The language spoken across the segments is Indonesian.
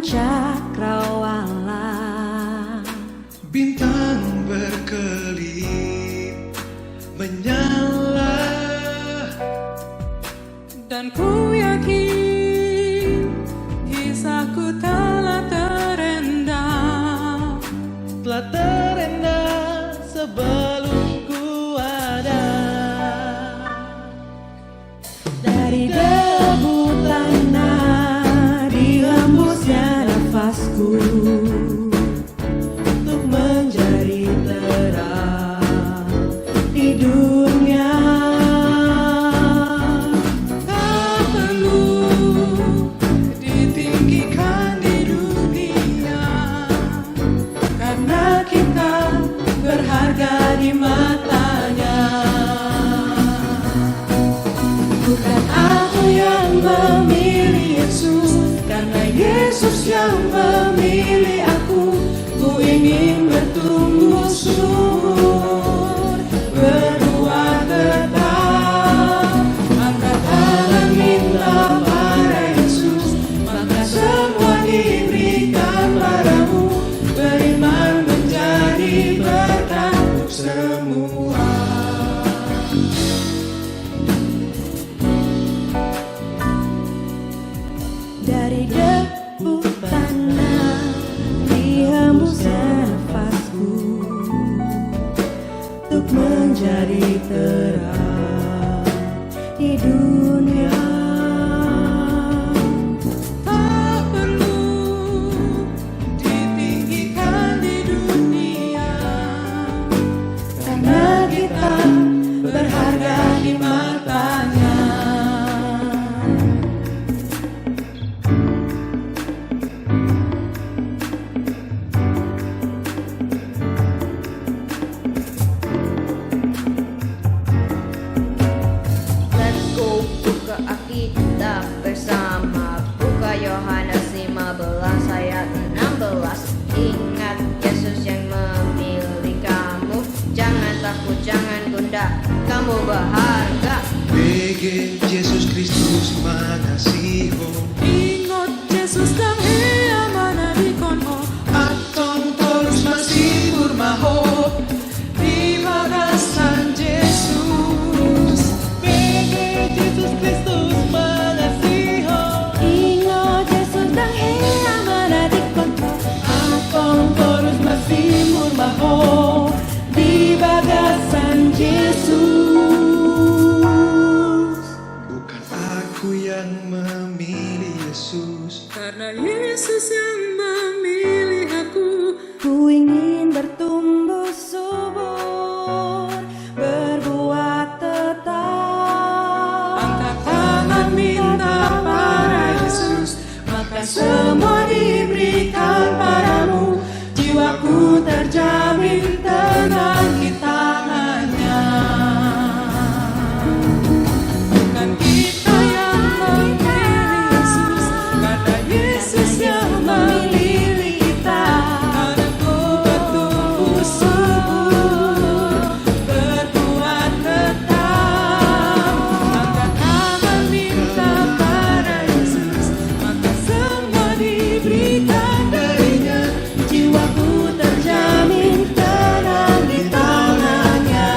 cakrawala. Bintang berkelip menyala, Dan ku yakin kisahku telah terendam sebelum ku ada. dari debu tanah dihembusnya nafasku untuk menjadi terang di dunia. Tak perlu ditinggikan di dunia, karena kita berharga di matanya. Bukan aku yang memilih Yesus, karena Yesus yang memilih aku. Ku ingin bertumbuh subur, berbuat tetap, angkat tangan minta pada Yesus, maka semua diberikan padamu. Beriman menjadi berkat untuk semua. Dari debu tanah dihembusnya nafasku untuk menjadi terang di dunia. Tak perlu ditinggikan di dunia, karena kita berharga di matanya. Let's go, buka Alkitab bersama. Buka Yohanes 15 ayat 16. Ingat Yesus yang memilih kamu. Jangan takut, jangan gundah, kamu berharga. BG Yesus Kristus mengasihi. Ingat Yesus dan Ia mana di konho, Atong terus masih bermaho di bagasan Yesus. BG Yesus Kristus mengasihi. ingat Yesus dan Ia mana di konho, Atong terus masih murmaho di bagasan Yesus. Bukan aku yang memilih Yesus, Karena Yesus yang memilih aku. Ku ingin bertumbuh subur, berbuat tetap, angkat tangan minta pada Yesus, maka semua diberikan padamu. Jiwaku terjamin tenang di tangannya. Bukan kita yang memilih Yesus, karena Yesus yang memilih kita. Karena ku bertumbuh subur, berbuat tetap, angkat tangan minta pada Yesus, maka semua diberikan darinya. Jiwaku terjamin tenang di tangannya.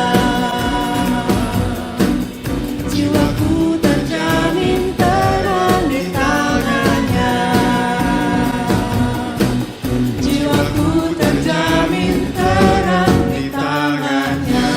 Jiwaku terjamin tenang di tangannya. Jiwaku terjamin tenang di tangannya.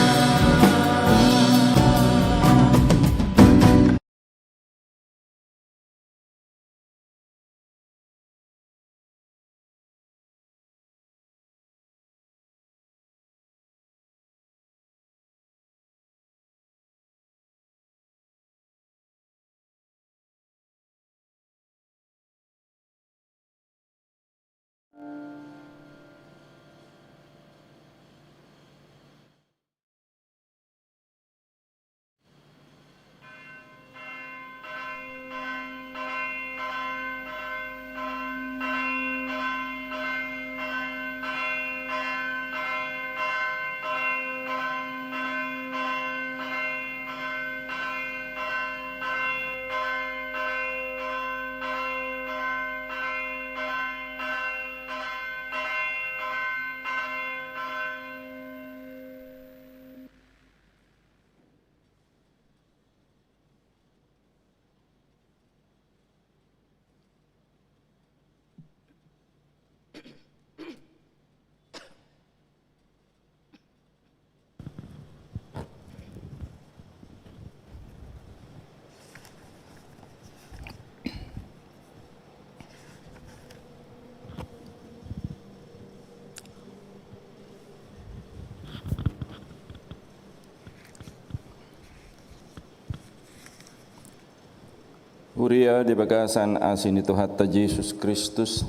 Huria di bagasan asin itu hatta Yesus Kristus.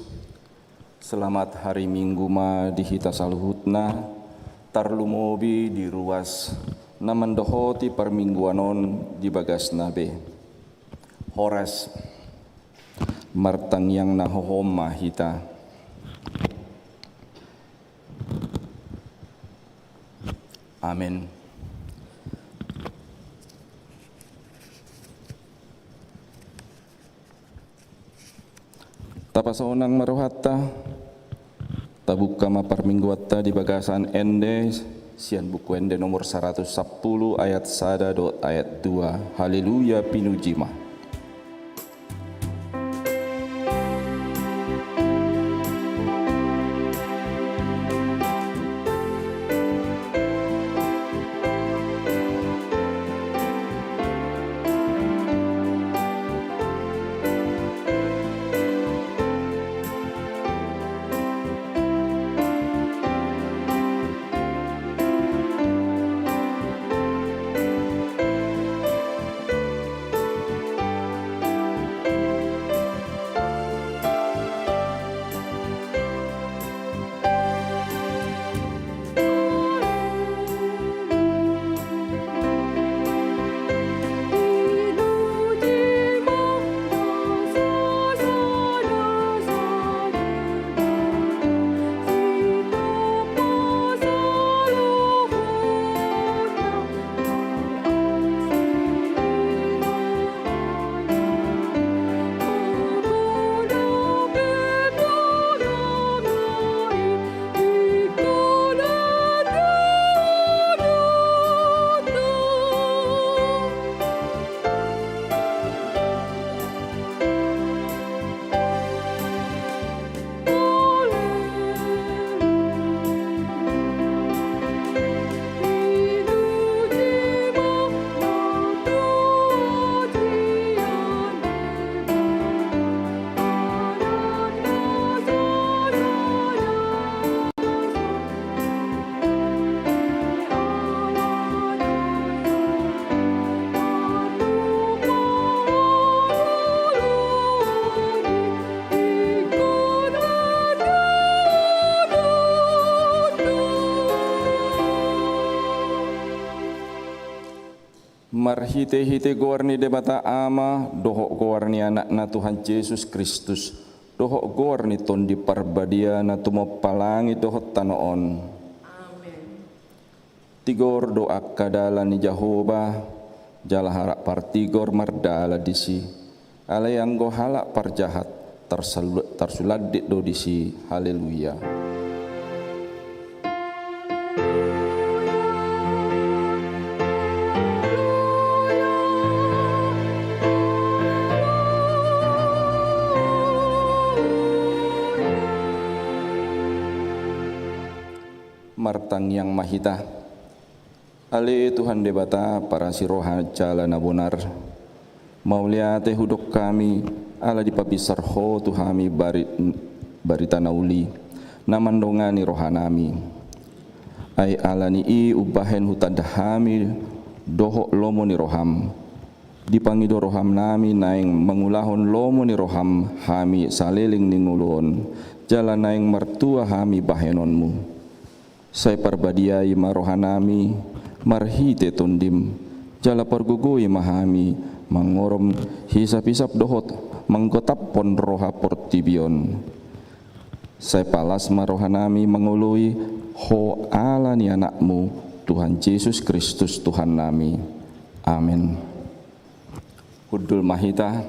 Selamat hari Minggu ma di hita saluhutna. Tarlumobi di ruas namandohoti permingguanon di bagas nabe. Horas martang yang nahohom mahita. Amin. Tapasonang maruhatta tabuka maparmingguatta di bagasan ende sian buku ende nomor 110 ayat 1 ayat 2. Haleluya pinujima. Marhite-hite goarni debata ama, dohok goarni anak na Tuhan Yesus Kristus, dohok goarni ton di parbadia na tumopalangi dohot tanoon. Amen. Tigor doa kadala ni Jehovah, jala harap partigor mardala disi, alayang go halak parjahat, tersuladit do disi, haleluya. Martang yang mahita ale Tuhan debata para siroha jala na bonar mauliate hudok kami ala dipapisar ho Tuhami barita nauli namandongani rohanami ay ala ni i ubahen hutadahami doho lomo ni roham dipangido roham nami naing mangulahon lomo ni roham hami saliling ningulon jala naing mertua hami bahenonmu. Saya parbadiai marohanami marhite tundim jala pargugui mahami mangorom hisap-hisap dohot manggotap pon roha portibion. Saya palas marohanami mengului ho ala ni anakmu Tuhan Yesus Kristus Tuhan nami. Amin. Hudul mahita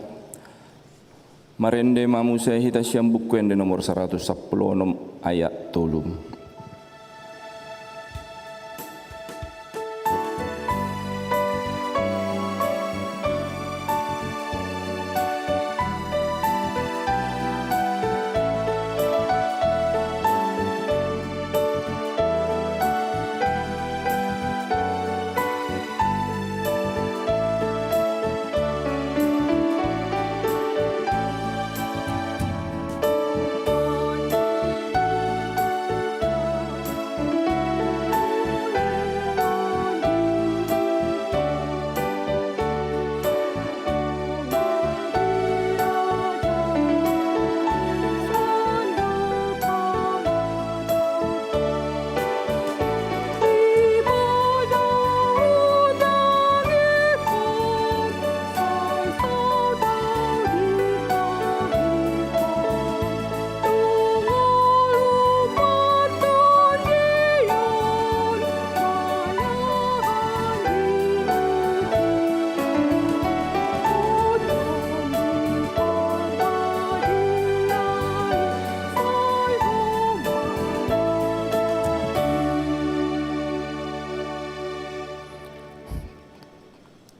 marende mamu saya hita siam buku ende nomor 110 ayat 3.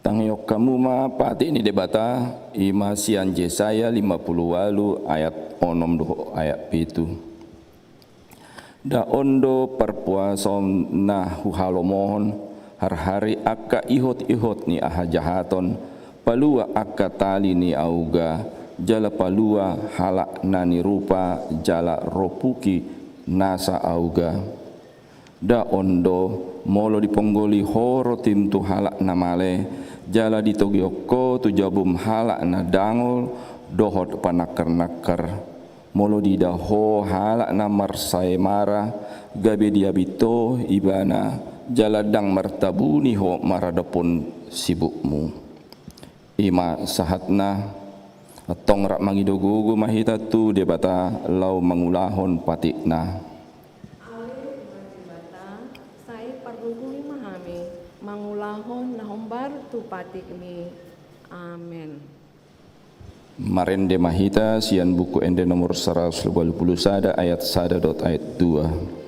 Tangyok kamu ma pati ni debata ima sian Yesaya 50 ayat 6 ayat 7. Da ondo perpuasom na huhalomohon har-hari akka ihot-ihot ni aha jahaton palua akka tali ni auga jala palua halak nani rupa jala ropuki nasa auga. Da ondo molo diponggoli horo tim tu halak namale jala ditogioko tu jabum halak na dangol dohot panakar-nakar molo didaho halak na marsai mara gabe diabito ibana jala dang martabuni ho maradapun sibukmu ima sahatna atong rak mangidogugu mahita tu debata lau mangulahon patikna. Saya parguguli mahami mangulahon na humbar tu patik mi. Amen. Marende mahita sian buku ende nomor 121 ayat 1 ayat 2.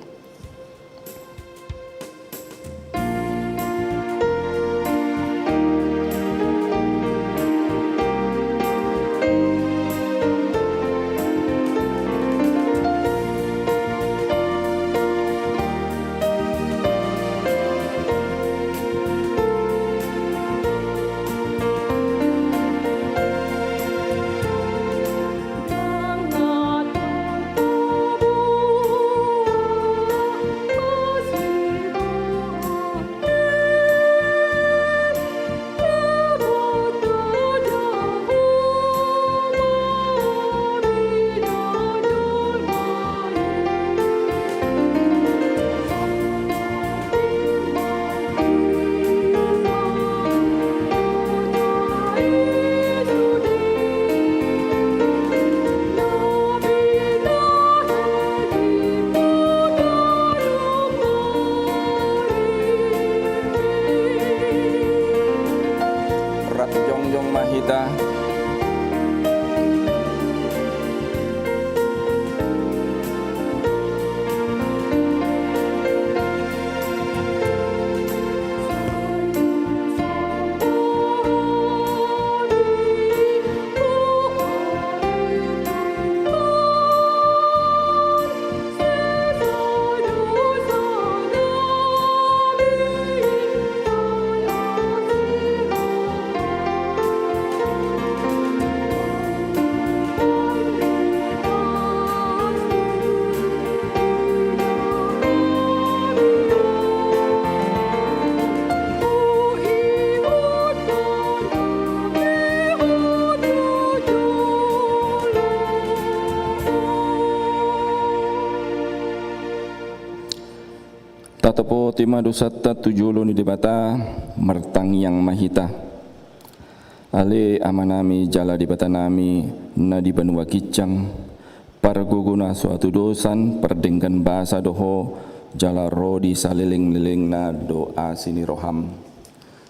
Jongjong mahita tatapo tima dosata tujulo ni debata martang yang mahita ale amanami jala debata nami na di banua kicang parguguna suatu dosan perdengkan bahasa doho jala rodi saliling-liling na doa sini roham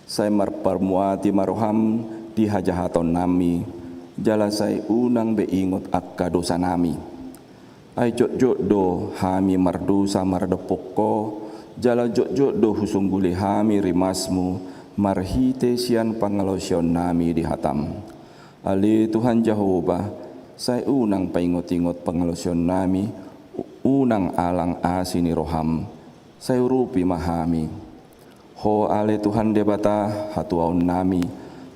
saya marparmuati maroham di hajahaton nami jala saya unang beingot akka dosa nami ay jok-jok do hami mardosa mardepoko jala jok-jok do husungguli hami rimasmu marhite sian pangalosyon nami di hatam. Ali Tuhan Jehovah, saya unang paingot-ingot pangalosyon nami, unang alang asini roham, saya rupi mahami. Ho ale Tuhan debata hatuaun nami,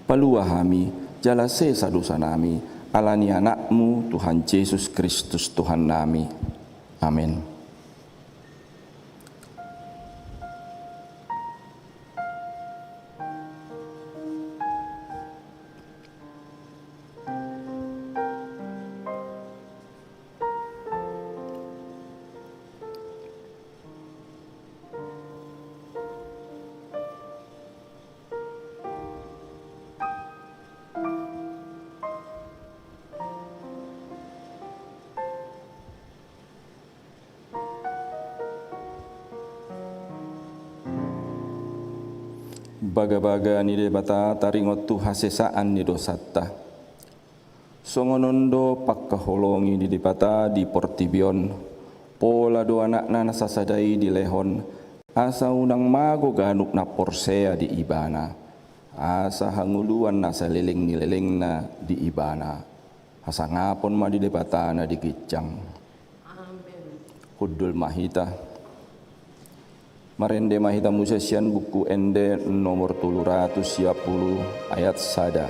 palua hami, jala sesa dosa nami, alani anakmu Tuhan Yesus Kristus Tuhan nami. Amin. Baga-baga ni debata taringot tu hasesaan ni dosata. Songonondo pakkaholongi di debata di Portibion. Pola do anak na nasasadai di lehon. Asa unang mago ganuk na porsea di ibana. asa hanguluan na sa liling na di ibana, hasangapon ma di debatana di kicang. Amen. Hudul mahita. Marende mahita musesian buku ende nomor 310 ayat sada.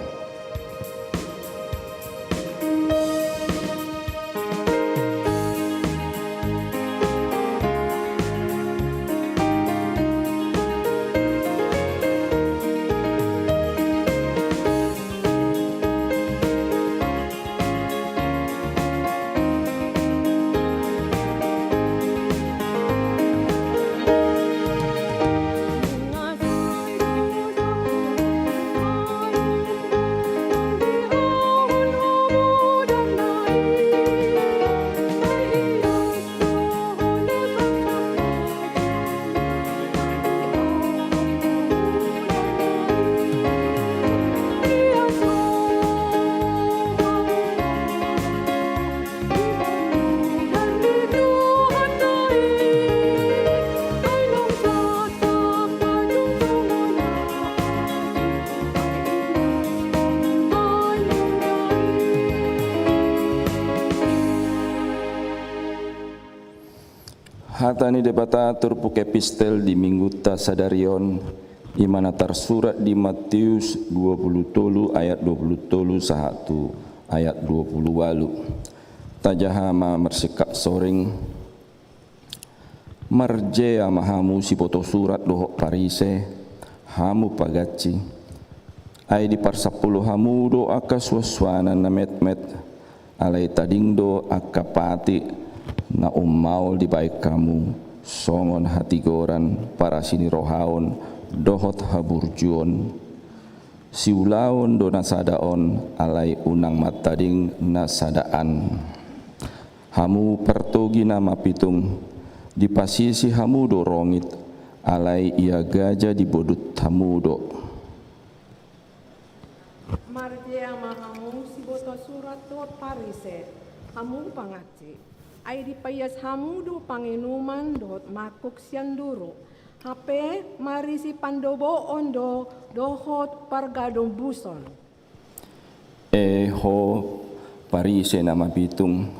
Hatani debata turpuk epistel di minggu ta sadarion imana tersurat di Matius 20 ayat 20 sahatu ayat 20 walu tajahama mersikak soring marjea mahamu si poto surat dohok parise hamu pagaci ai di parsapuluh hamu do aka suaswana na met alai tadingdo aka pati na ummaul di baik kamu songon hati goran para sini rohaon dohot haburjuon siulaon do nasadaon alai unang matading nasadaan hamu pertogi nama pitung di pasisi hamu do rongit alai ia gaja di bodut hamu do Marjea mahamu si boto surat tuat parise, hamu pangaci. Ai di payas hamu do panginuman dot makuk sianduro. Hape mari si pandobo ondo dohot pargadong buson. Ho parise nama pitung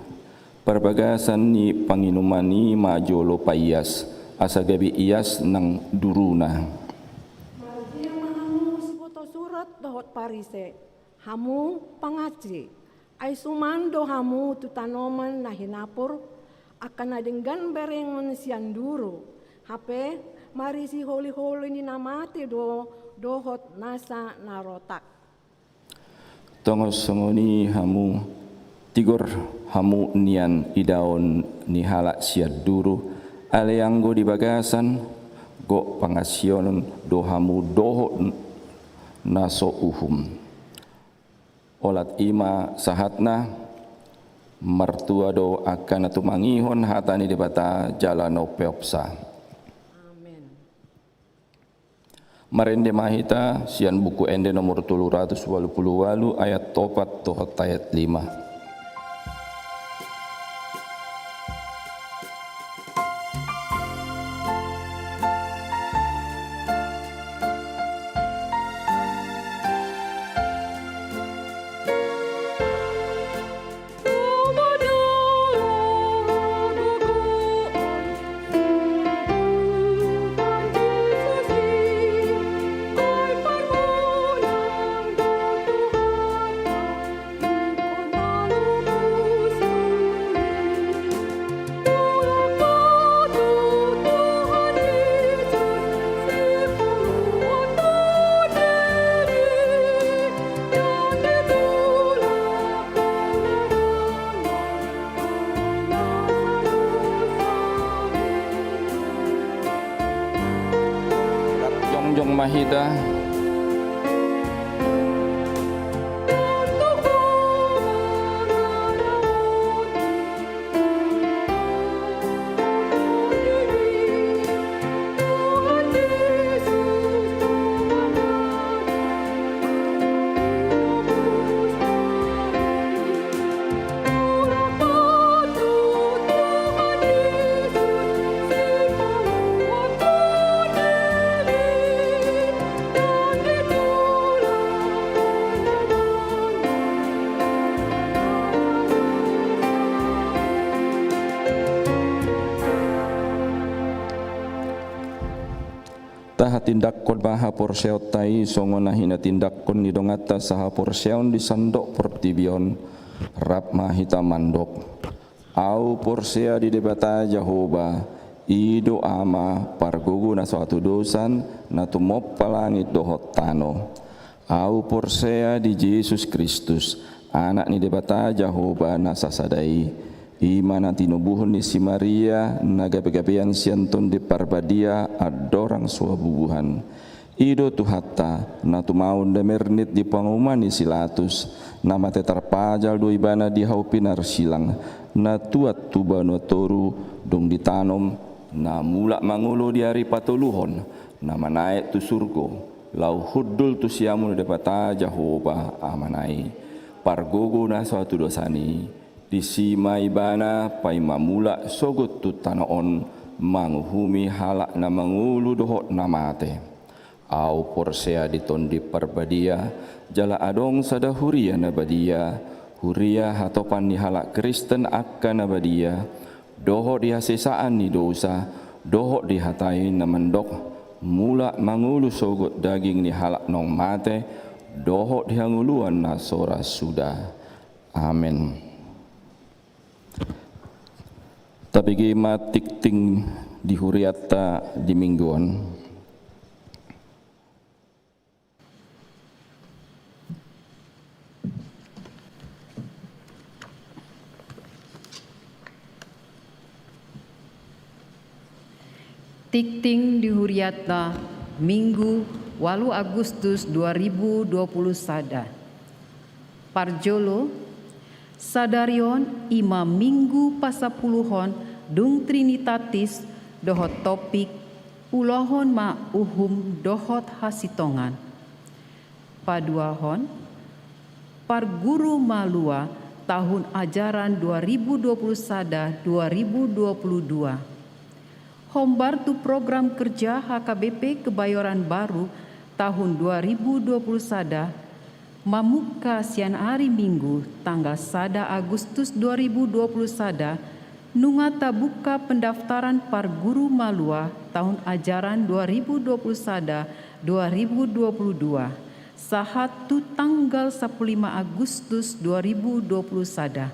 perbagasan ni panginuman ni majolo payas asa gabi ias nang duruna. Marjea mahamu si boto surat dohot parise, hamu pangaci. Ay sumando hamu tu tanoman na hinapur akan nadenggan berengon sianduro. Hape mari si holi-holi ni namate dohot nasa narotak. Tongos songoni hamu tigor hamu nian idaon ni halak siad duru aleanggo di bagasan go pangasionon do hamu dohot naso uhum. Olat ima sahatna mertua do akan atu mangihon hatani debata jalano peopsa. Amen. Marende mahita sian buku ende nomor 388 ayat 4 tohot ayat 5. Jong mahita Taha tindak kon maha porseot tai songo nahina tindak kon ni dongata saha porseon di sandok portibion rap mahita mandok. Au porsea di debata Jehovah ido ama pargugu na suatu dosan na tumop palangit dohot tano. Au porsea di Yesus Kristus anak ni debata Jehovah na sasadai. Ima nanti nubuhun ni si Maria naga-gabian sianton di parbadia adorang suabubuhan. Ido tuhata na tumaun demernit di pangumuman ni silatus nama tetarpajal do ibana di haupinar silang na tuat tubano toru dong ditanom na mula mangulo di hari patuluhon na manaik tu surgo lau hudul tu siamun depata Jehovah amanai pargogo na suatu dosani di sima ibana pai mamula sogot tu tanaon manguhumi halak na mangulu dohot namate au porsea di tondi parbadia jala adong sada huria na badia huria hatopan ni halak Kristen akka na badia dohot di hasesaan ni dosa dohot di hatai na mendok mula mangulu sogot daging ni halak nong mate dohot di hanguluan na sora sudah. Amin. Tapi gima tikting di huriata di mingguan. Tikting di huriata Minggu 8 Agustus 2020 sada. Parjolo sadarion ima minggu pasapuluhon dung trinitatis dohot topik ulohon ma uhum dohot hasitongan. Paduahon parguru malua tahun ajaran 2020 sada 2022. Hombar tu program kerja HKBP Kebayoran Baru tahun 2020 sada mamuka sian hari Minggu tanggal 1 Agustus 2020 sada nungata buka pendaftaran parguru malua tahun ajaran 2020 sada 2022 sahatu tanggal 15 Agustus 2020 sada.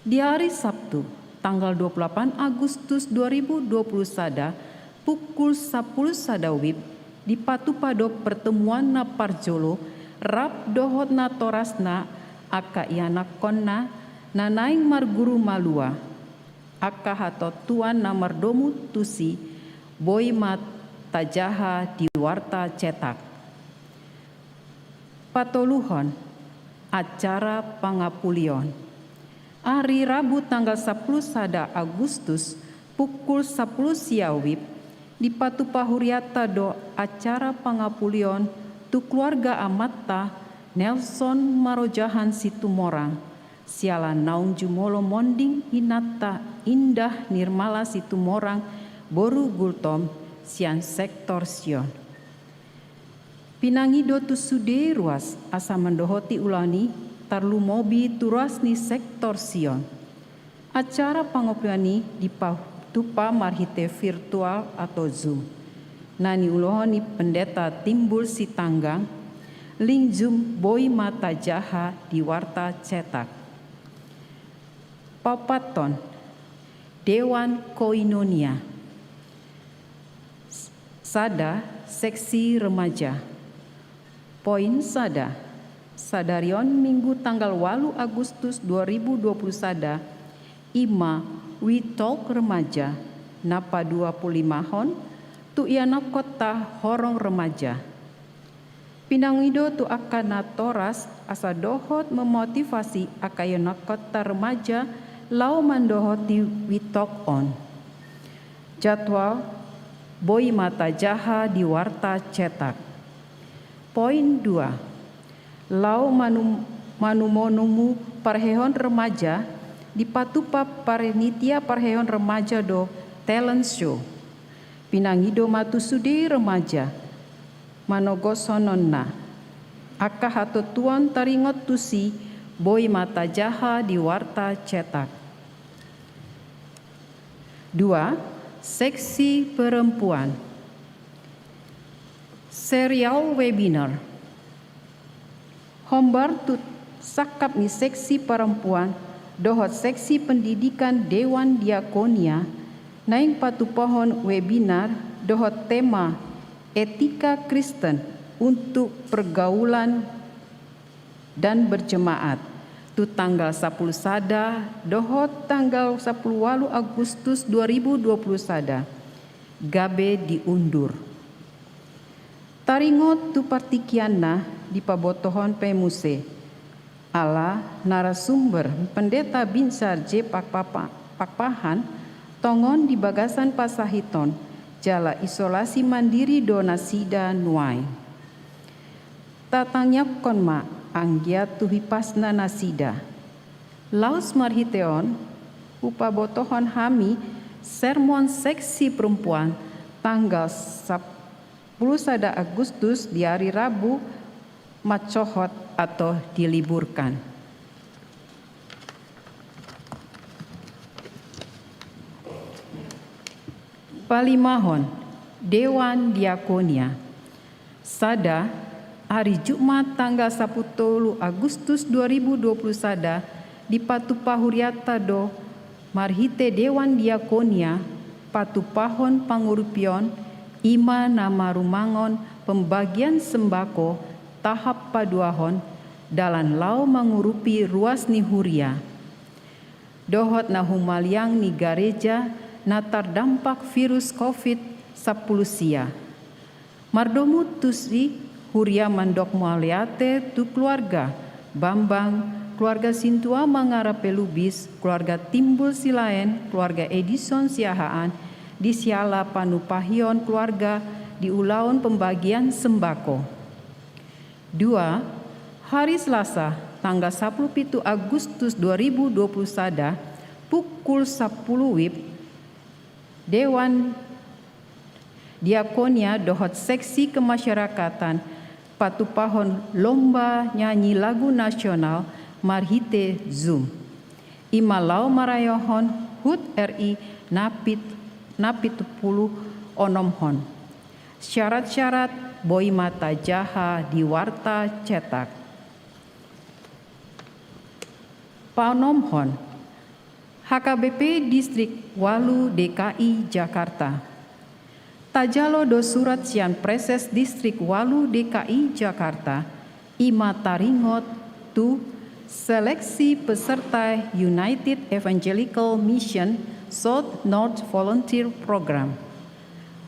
Di hari Sabtu tanggal 28 Agustus 2020 sada pukul 10 sada wib di Patupadok pertemuan na Parjolo rap dohot na torasna aka iana konna na naing marguru malua aka hato tuan na mardomu tusi boy mat tajaha di warta cetak. Patoluhon acara pangapulion hari Rabu tanggal 10 sada Agustus pukul 10 siawib di Patupahuriata do acara pangapulion tu keluarga Amatta Nelson Marojahan Situmorang siala naung jumolo monding hinata indah nirmala Situmorang boru gultom sian sektor Sion. Pinangido tu sude ruas asa mendohoti ulani tarlu mobi turas ni sektor Sion. Acara pangopiani di tupa marhite virtual atau Zoom. Nani ulohoni pendeta timbul si tanggang, ling Zoom boy mata jaha di warta cetak. Papaton, Dewan Koinonia, sada seksi remaja. Poin sada, sadarion Minggu tanggal 8 Agustus 2020 sada, ima we talk remaja, napa 25 hon, tu iana kota horong remaja. Pinangido tu akana toras asa dohot memotivasi akayana kota remaja lau mandohoti we talk on. Jadwal boy mata jaha di warta cetak. Poin 2. Lau manumonumu parhehon remaja di patupa parenitia parhehon remaja do talent show. Pinangido matusudi remaja manogosononna aka hato tuan taringot tusi boy mata jaha di warta cetak. 2. Seksi perempuan serial webinar. Hombar tut sakap ni seksi perempuan dohot seksi pendidikan Dewan Diakonia naing patu pohon webinar dohot tema etika Kristen untuk pergaulan dan berjemaat. Tu tanggal 10 sada dohot tanggal 10 Agustus 2020 sada. Gabe diundur. Taringot tu partikiana di pabotohon pemuse. Ala narasumber pendeta Binsar J. Pakpahan tongon di bagasan Pasahiton jala isolasi mandiri donasida nuai. Tatangnya konma anggia tuhipasna nasida. Laus marhiteon upabotohon hami sermon seksi perempuan tanggal 10 Agustus di hari Rabu macohot atau diliburkan. Palimahon, Dewan Diakonia. Sada, hari Jumat tanggal 10 Agustus 2020 sada, di Patu Pahuriata do marhite Dewan Diakonia, Patu Pahon Pangurupion, ima nama rumangon pembagian sembako tahap paduahon dalan lau mengurupi ruas ni huria. Dohot na humaliang ni gareja na terdampak virus COVID-10 sia. Mardomu tusi huria mandok mualiate tu keluarga Bambang, keluarga Sintua Mangara Pelubis, keluarga Timbul Silaen, keluarga Edison Siahaan, di Siala Panupahion keluarga di ulaun pembagian sembako. 2. Hari Selasa tanggal 17 Agustus 2020 sada pukul 10 WIB Dewan Diakonia dohot seksi kemasyarakatan Patu Pahon lomba nyanyi lagu nasional marhite Zoom. Imalau marayohon HUT RI napit 10 onomhon. Syarat-syarat boi mata jaha di warta cetak. Panomhon HKBP Distrik Walu DKI Jakarta. Tajalo do surat sian preses Distrik Walu DKI Jakarta. Ima taringot tu seleksi peserta United Evangelical Mission South North Volunteer Program.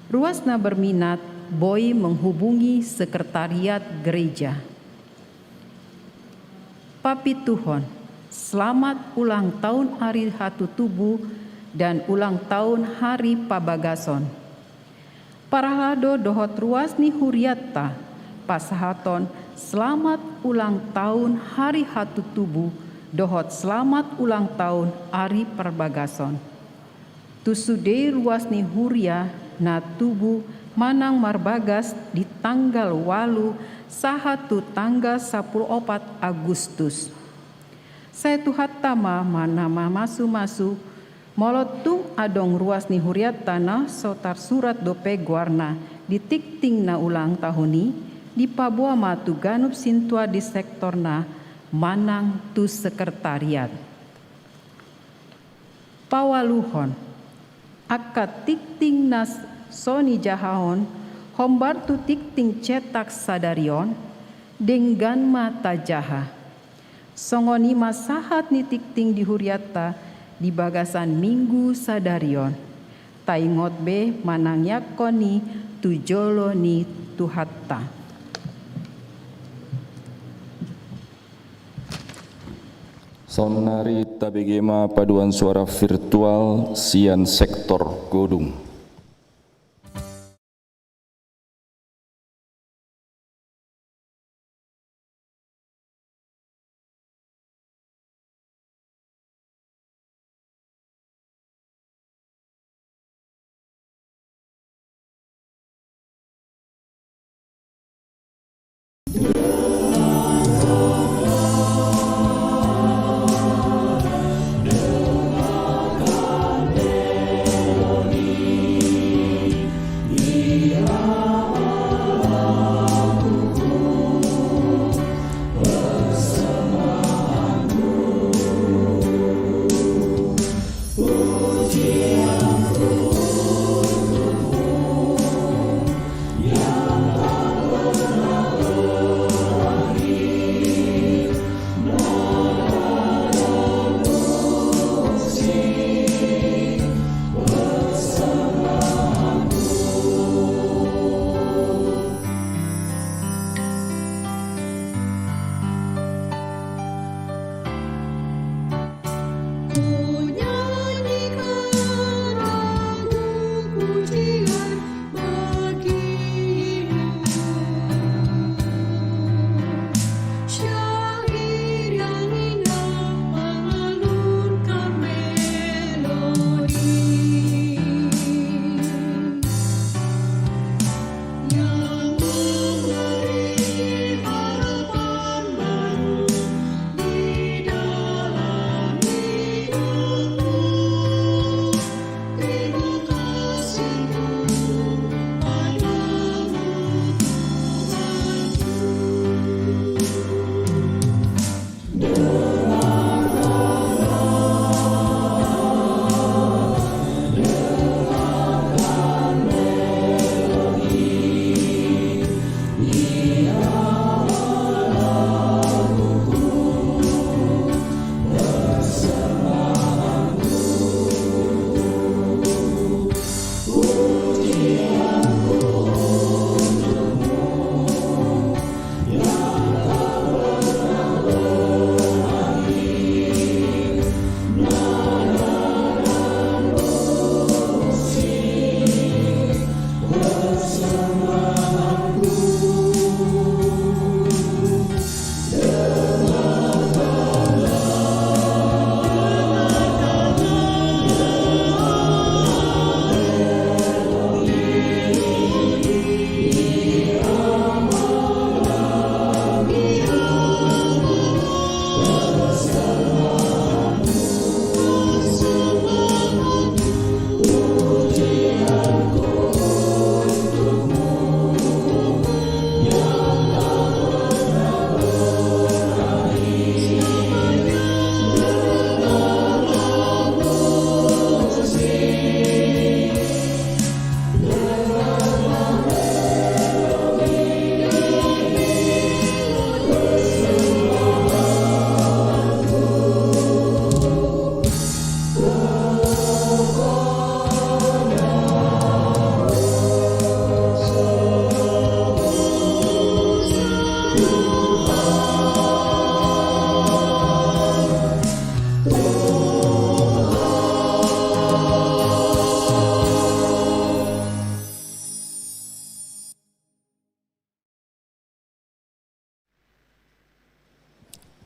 Ruasna berminat, boi menghubungi sekretariat gereja. Papituhon, selamat ulang tahun Hari Hatu Tubuh dan ulang tahun Hari Pabagason. Parahado dohot ruas ni huriata, pasahaton selamat ulang tahun Hari Hatu Tubuh, dohot selamat ulang tahun Hari Pabagason. Tusude ruas ni huria na tubuh manang marbagas di tanggal 8 sahatu tanggal 14 Agustus. Saya tuhat tama manama masu-masu molotung adong ruas ni huriat tanah sotar surat dope guarna di tikting na ulang tahuni di Papua matu ganup sintua di sektor na manang tu sekretariat. Pawaluhon akat tikting nas Sony Jahahon, hombar tu tikting cetak sadarion, dengan mata jaha. Songoni masahat ni tikting di huriata, di bagasan minggu sadarion. Taingot be manang yakoni tujolo ni tuhatta. Sonari tabegema paduan suara virtual sian sektor Godung.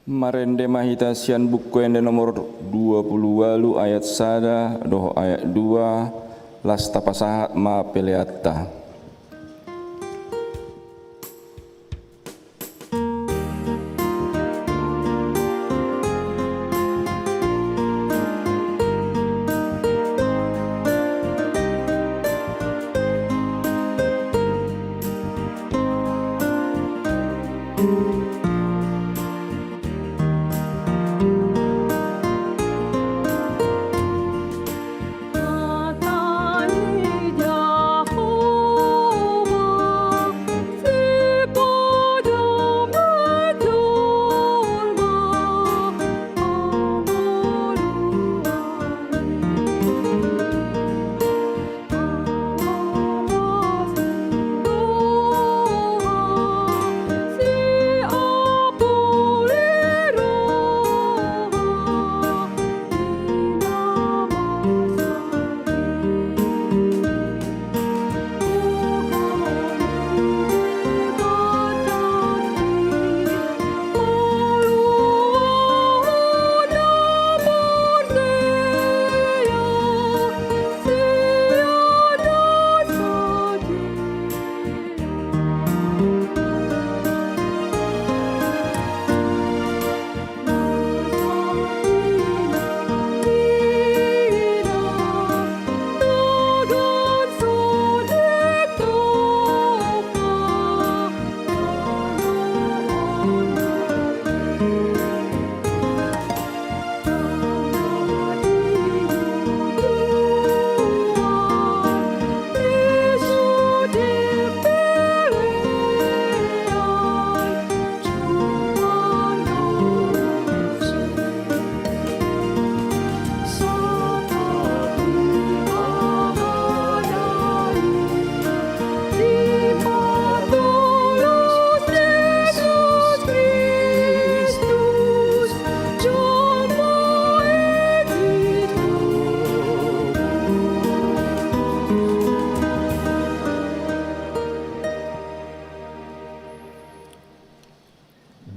Marende mahitasian buku yang nomor 20 ayat 1 doho ayat 2 lasta pasahat ma peleata.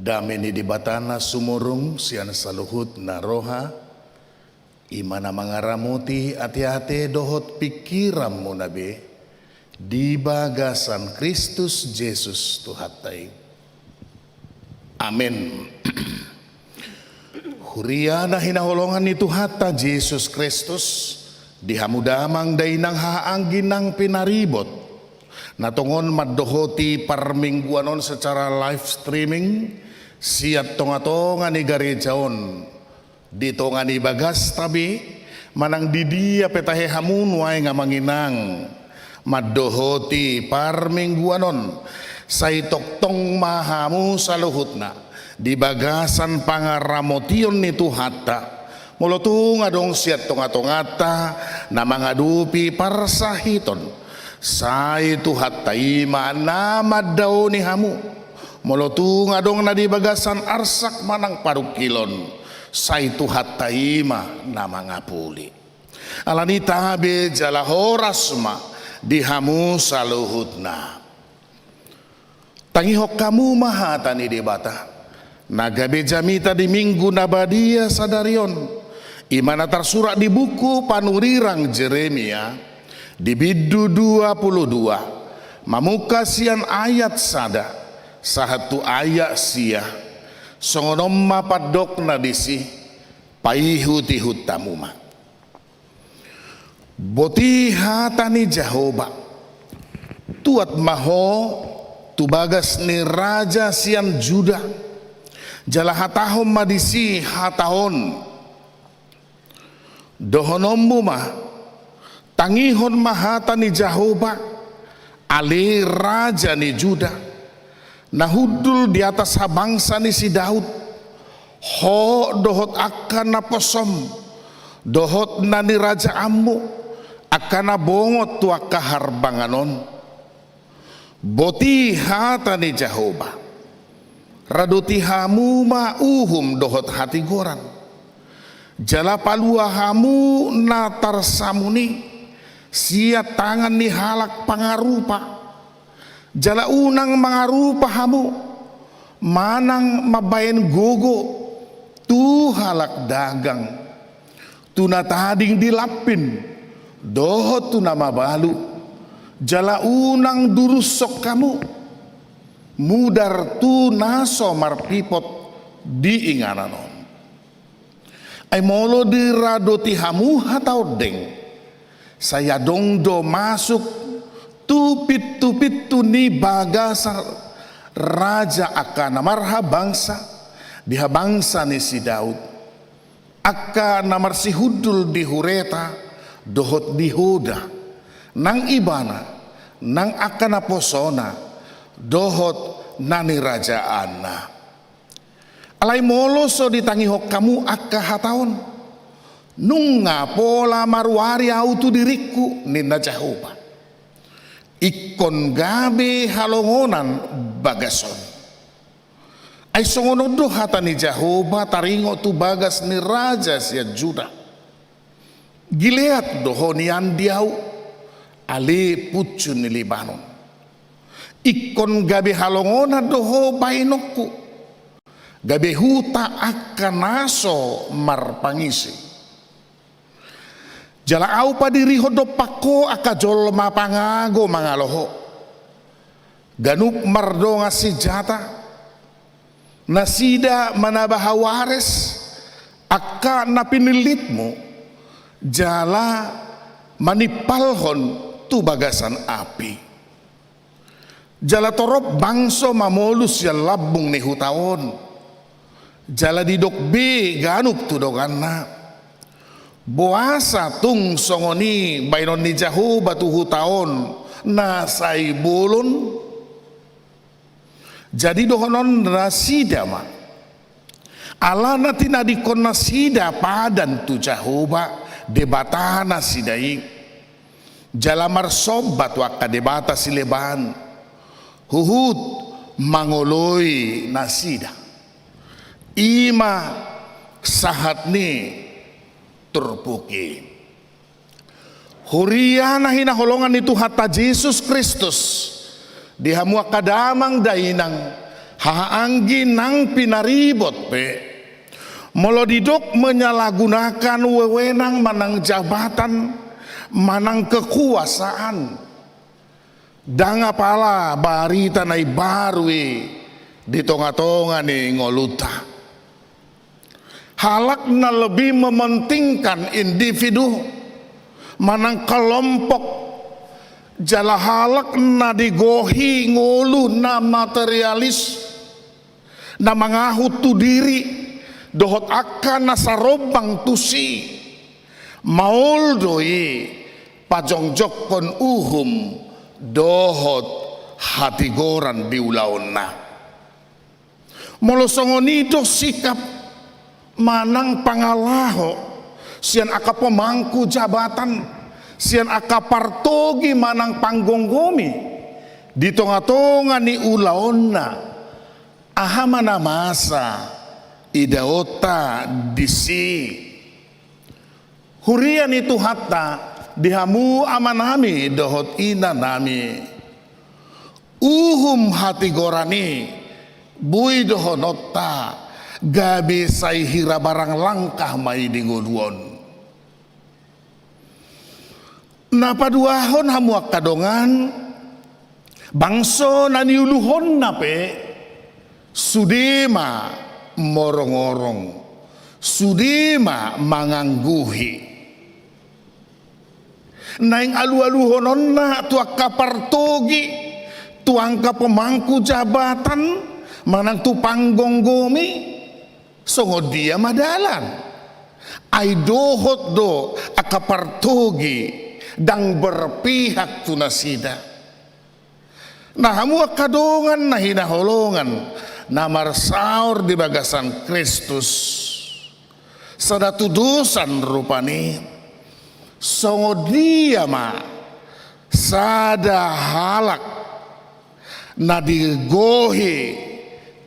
Dameni di batana sumurung sian saluhut na roha imana mangaramuti ati-ati dohot pikiram mo nabe di bagasan Kristus Jesus Tuhatai. Amin. Huria na hinaholongan ni Tuhata Jesus Kristus dihamudamang dainang haanggin ng pinaribot natungon maddohoti parmingguanon secara live streaming siat tonga-tonga ni garejaon di tonga ni bagas tabi manang didia petahe hamunway nga manginang maddohoti parmingguanon say toktong mahamu sa luhut na di bagasan pangaramotion ni Tuhata mulutung adong siat tonga-tongata na mga dupi parsahiton say Tuhata ima na maddaw ni hamu mulutung adong na di bagasan arsak manang parukilon say Tuhata ima na mga puli alani tabi jala horas ma di hamu sa luhut na tangihok kamu mahata ni debata nagabe jamita di minggu nabadia sadarion imana tersurat di buku panurirang Jeremia di bidu 22 mamuka sian ayat sada sahatu ayat sia songonom mapadok na disi paihut-ihut tamuma boti hatani Jehovah tuat maho tubagas ni raja sian Juda jala hatahom madisi hatahon dohonommu mah tangihon mahata ni Jehovah ali raja ni Juda nahudul di atas habangsa ni si Daud ho dohot akan naposom dohot nani raja ammu akan nabongot tu akaharbanganon boti hata ni Jehovah raduti hamu ma uhum dohot hati goran jala palua hamu natar samuni sia tangan ni halak pangarupa jala unang mangarupa hamu manang mabayan gogo tu halak dagang, tu na tading dilapin, doho tu nama balu, jala unang durusok kamu, mudar tu naso marpipot di ingananon. Ay molo di radoti hamu hatau deng, saya dongdo masuk tupit tu ni bagasar raja akan namarha bangsa, diha bangsa ni si Daud, akka namar si hudul di hureta, dohot di huda, nang ibana, nang akan naposona, dohot nani rajaana. Alay molo so ditangihok kamu akka hataon, nunga pola marwari autu diriku nina Jehovah. Ikon gabe halongonan bagason. Ay songonodo hata ni Jehovah taringo tu bagas ni raja siya Juda. Gileat doho ni andiau ali putsu ni Libanon. Ikon gabe halongonan doho bainokku. Gabe huta akan naso marpangisi. Jala au padiri hodo pako aka jol mapangago mangaloho. Ganup mardo ngasi jata. Nasida manabahawares aka napinilitmu. Jala manipalhon tu bagasan api. Jala torop bangso mamolus ya labung ni hutaon. Jala didokbe ganup tu doganna. Boasa tung songoni bainon ni Jehovah tu hutaon na saibulun. Jadi dohonon nasida ma. Alana tinadikon nasida padan tu Jehovah debatana sidai. Jalamar sobat waka debata sileban. Huhut mangoloi nasida. Ima sahat ni turpuki. Huriana hinaholongan itu hatta Yesus Kristus dihamu kadamang dainang haanggi nang pinaribot pe. Molodidok menyalahgunakan wewenang manang jabatan, manang kekuasaan. Danga pala barita nai barui di tonga-tonga ni ngoluta. Halak na lebih mementingkan individu manang kelompok, jala halak na digohi ngolu na materialis na mangahut tu diri dohot akan nasarobang tusi maul doi pajongjokon uhum dohot hati goran diulaon na molosongonido sikap manang pangalaho sian aka pemangku jabatan sian aka partogi manang panggonggomi di tonga-tonga ni ulaonna ahamana masa idaota disi hurian itu hatta dihamu amanami dohot ina nami uhum hati gorani bui dohonota gabe sai hira barang langkah mai dingoduon. Napa duahon hamu kadongan bangso naniuluhon nape sudema morong-orong sudema mangangguhi naing alu-aluhonon na tuak kapartogi tuangka pemangku jabatan manang tu panggonggomi songo dia madalan ay dohot do akapartogi dang berpihak tu nasida nah hamu akadongan na hinaholongan na marsaur di bagasan Kristus sadatu dosan rupani songo dia ma sada halak na digohi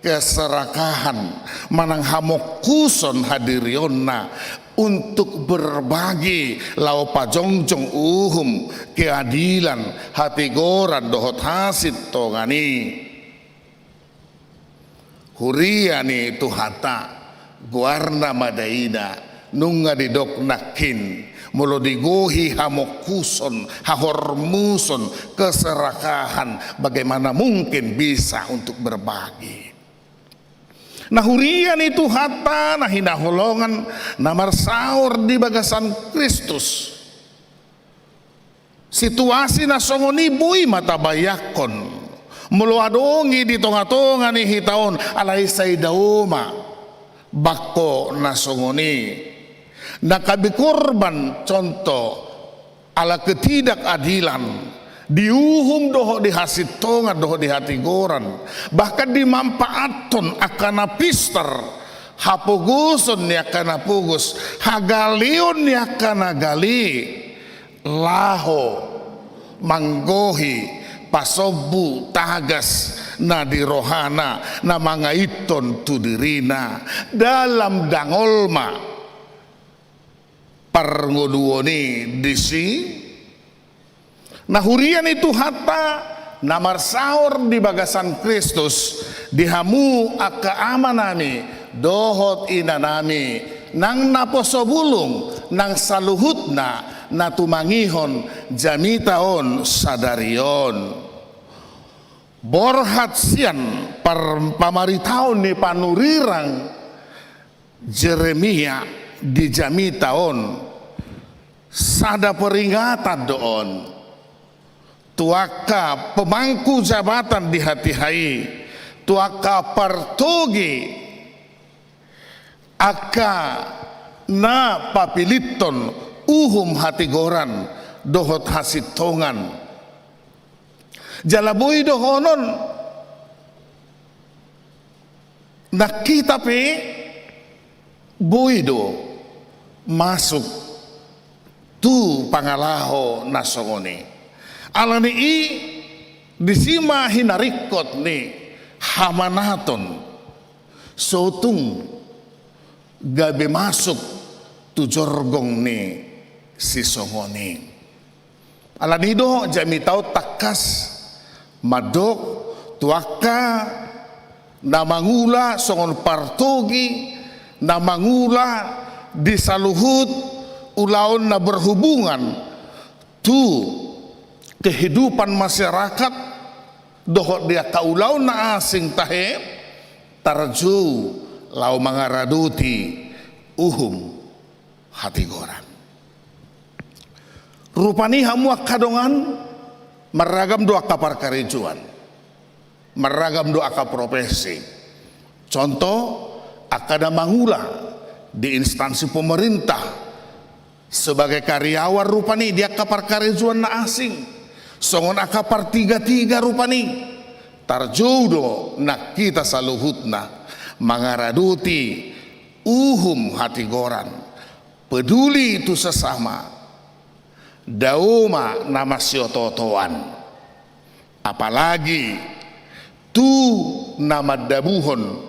keserakahan manang hamokuson hadirionna untuk berbagi lau pajongjong uhum keadilan hati goran dohot hasit tongani huriani tu hata guarna madaina nunga didok nakin mulo digohi hamokuson hahormuson keserakahan, bagaimana mungkin bisa untuk berbagi. Nahurian itu hatta nah hinaholongan namar saur di bagasan Kristus. Situasi nasongoni bui mata bayakon meluadongi di tonga-tonga nih hitaon alai saidauma bakko nasongoni nakabi korban contoh ala ketidakadilan diuhum doho di hasit tonga doho di hati goran, bahkan dimanfaatkan akana pister hapoguson ni akana pugus hagalion ni akana gali laho manggohi pasobu tagas na di rohana na mangaiton tu dirina dalam dangolma parngoduoni disi. Nah hurian itu hatta namar saur di bagasan Kristus dihamu aka amanami dohot inanami nang naposobulung nang saluhutna natumangihon jamitaon sadarion borhat sian pamaritaon ni panurirang Jeremia di jamitaon sada peringatan doon tuaka pemangku jabatan di hati hai tuaka partogi aka na papiliton uhum hati goran dohot hasit tongan jalabui dohonon nakita pe boido masuk tu pangalaho nasongoni alani i disima hinarikot ni hamanaton sotung gabe masuk tu jorgong ni si songoni alani do jami tau takas madok tuaka namangula songon partogi namangula disaluhut ulaon na berhubungan tu kehidupan masyarakat dohot dia kaulau na asing tahe tarju lau mangaraduti uhum hati goran rupani hamuak kadongan meragam doa kapar karijuan meragam doa ka profesi contoh akada mangula di instansi pemerintah sebagai karyawan rupani dia kapar karijuan na asing songon akapar tiga rupani tarjodo nak kita saluhutna mangaraduti uhum hati goran peduli itu sesama dauma nama siototoan apalagi tu nama dabuhon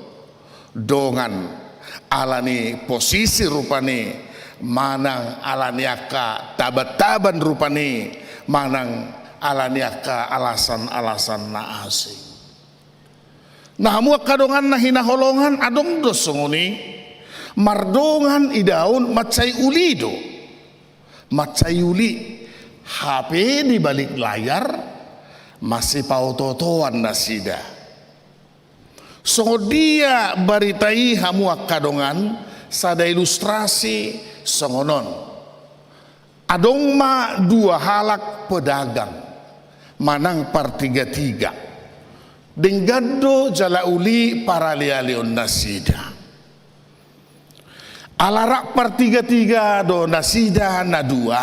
dongan alani posisi rupani manang alani aka tabat-taban rupani manang alaniaka alasan-alasan na asing. Nah muak kadongan na hinaholongan adong dosongoni mardongan idaun macay ulido macay uli HP di balik layar masih pautotoan na sida. So dia baritai hamuak kadongan sada ilustrasi songonon adong ma dua halak pedagang manang par tiga denggado jala uli para lialion nasida alarak par tiga do nasida na dua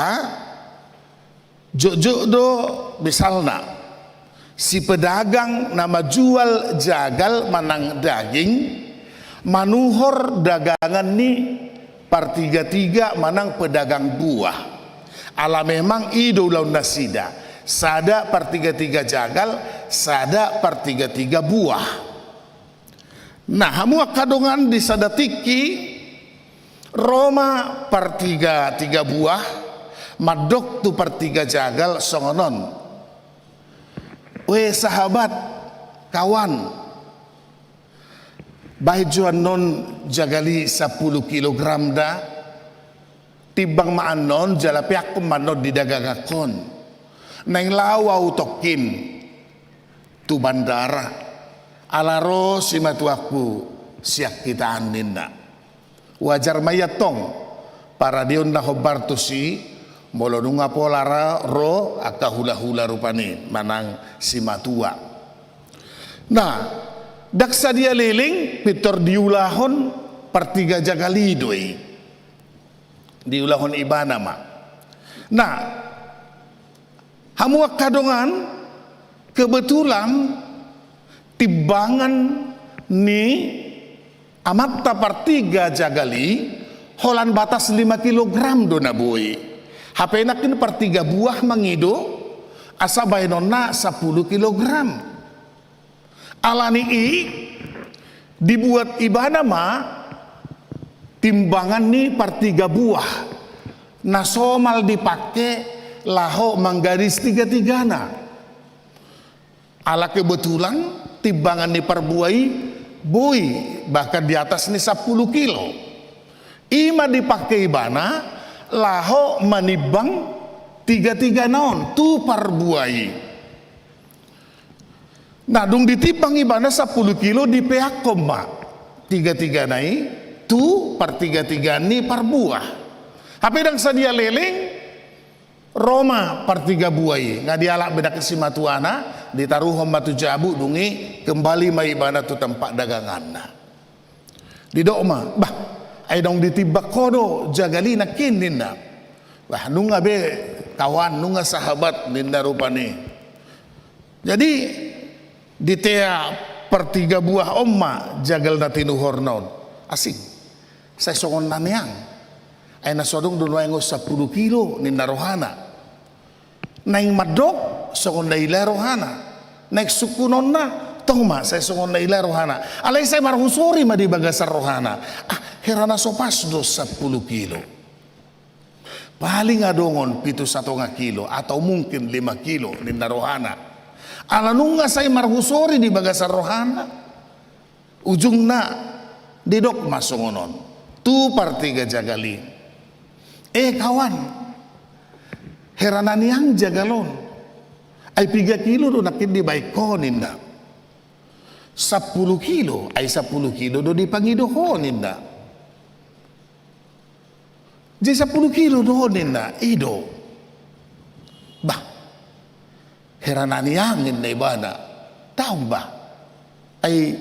jok do misalna si pedagang nama jual jagal manang daging manuhor dagangan ni par tiga manang pedagang buah ala memang ido laun nasida sada par tiga jagal sada par tiga buah. Nah hamu kadongan di sada tiki Roma par tiga buah madok tu par tiga jagal songonon we sahabat kawan Bahijuan non jagali 10 kilogram da tibang maanon jalapiak kumanod di dagagakon nang lawaw tokin tu bandara alaro si matuaku siak kitaan ninna wajar mayatong para dion na hobarto si molonunga polara ro aka hula-hula rupani manang si matua. Nah, daksa dia liling pitor diulahon pertiga jagalidoi diulahon ibana ma. Nah, hamuak kadongan kebetulan timbangan ni amatta pertiga jagali holan batas 5 kilogram dona boy. HP nakin pertiga buah mangido asa bainona 10 kilogram. Alani dibuat ibana ma timbangan ni pertiga buah nasomal dipakai laho manggaris 3-3 ala kebetulan timbangan ni perbuai boy bahkan di atas ni 10 kilo ima dipakai ibana laho manibang 3-3 naon tu perbuai. Nah, dung ditibang ibana 10 kilo di pihak koma 3-3 nai tu per 3-3 ni per buah. Tapi dang sadia leleng Roma per 3 buai nggak dialak beda kesimatuana ditaruh batu jabu dungi kembali mai ibana tu tempat dagangan. Di doma bah ai dong ditibak kodo jagali nakin ninda. Wah nunga be kawan nunga sahabat ninda rupani. Jadi di tea per 3 buah omma jagal na tinuhor naon asing saya songon nanyang ay nasodong dunway ngo 10 kilo ni narohana naing madok songon na ila rohana naik sukunon na tongma saya songon na ila rohana alay saya marhusori ma di bagasar rohana herana sopas do 10 kilo paling adongon 7-1 kilo atau mungkin 5 kilo ni narohana. Alanunga say marhusori di bagasar rohana ujung na didok masongonon tu partiga jagali kawan heranan yang jagalon ay 3 kilo do nakin di baikonin na 10 kilo ay 10 kilo do di pangidohonin na di 10 kilo dohonin na ido bah heranani angin na ibana taong ba ay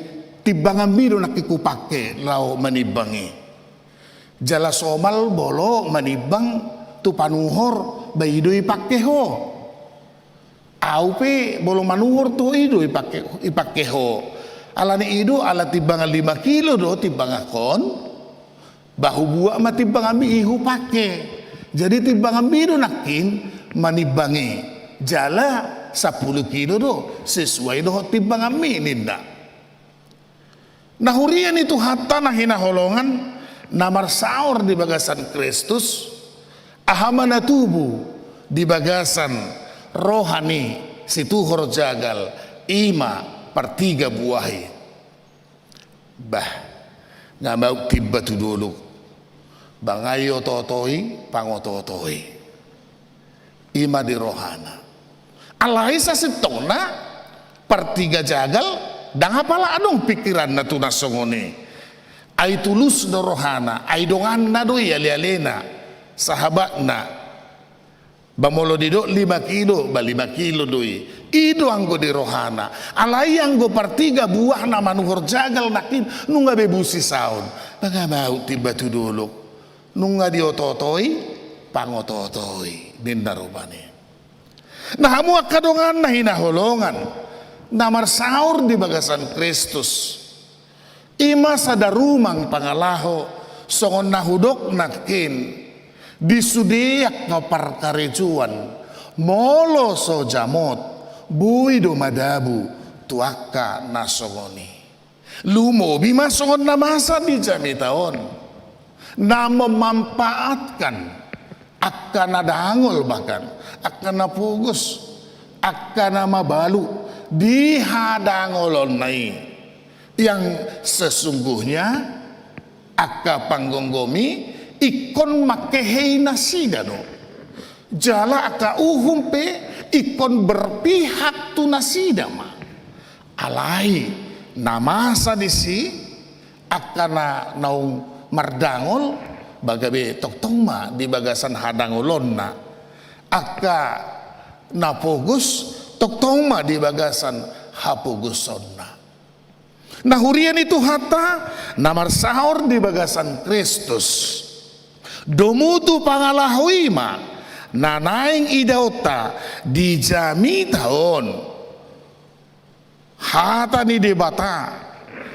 tibangan biro nakikupake lao manibangi jala somal bolo manibang tu panuhor baido ipake ho aupe bolo manuhor tu ido ipake ho alani ido ala tibangan 5 kilo do tibangan kon bahu buak matibangan mi ihu pake jadi tibangan biro nakin manibangi jala 10 kilo do sesuai do timbang aminin na nahurian itu hatta na hinaholongan namar saur di bagasan Kristus ahamana tubuh di bagasan rohani situhor jagal ima per 3 buahi bah nga mau tiba tu dulu bangayo totoi pangototoi ima di rohana alai sa sitona per 3 jagal dang apala adong pikiran na tu nasongoni ay tulus do rohana ay dongan na do ali-alena sahabat na bamolo dido 5 kilo ba 5 kilo doi ido anggo di rohana alai anggo per 3 buah na manuhor jagal nakin nunga bebusi saun bangabau tiba tu dulu nunga diototoi pangototoi dinda rupani. Nah hamu kadongan na hinaholongan namar saur di bagasan Kristus ima sadarumang pangalaho songon nahudok nakin disudiak ngaparkarejuan molo so jamot buido madabu tuaka nasongoni lumo bima songon namasa di jamitaon na memanfaatkan akan ada angol bahkan akan napugus akan nama balu di hadangolon nai yang sesungguhnya akka panggonggomi ikon makehei nasidano jala akka uhumpe ikon berpihak tu nasidama alai namasa disi akana naung mardangol bagabe toktongma di bagasan hadangolonna akka napogus toktongma di bagasan hapugusonna. Nah hurian itu hata namar sahur di bagasan Kristus domutu pangalahuima nanaing idauta dijami tahun hata ni debata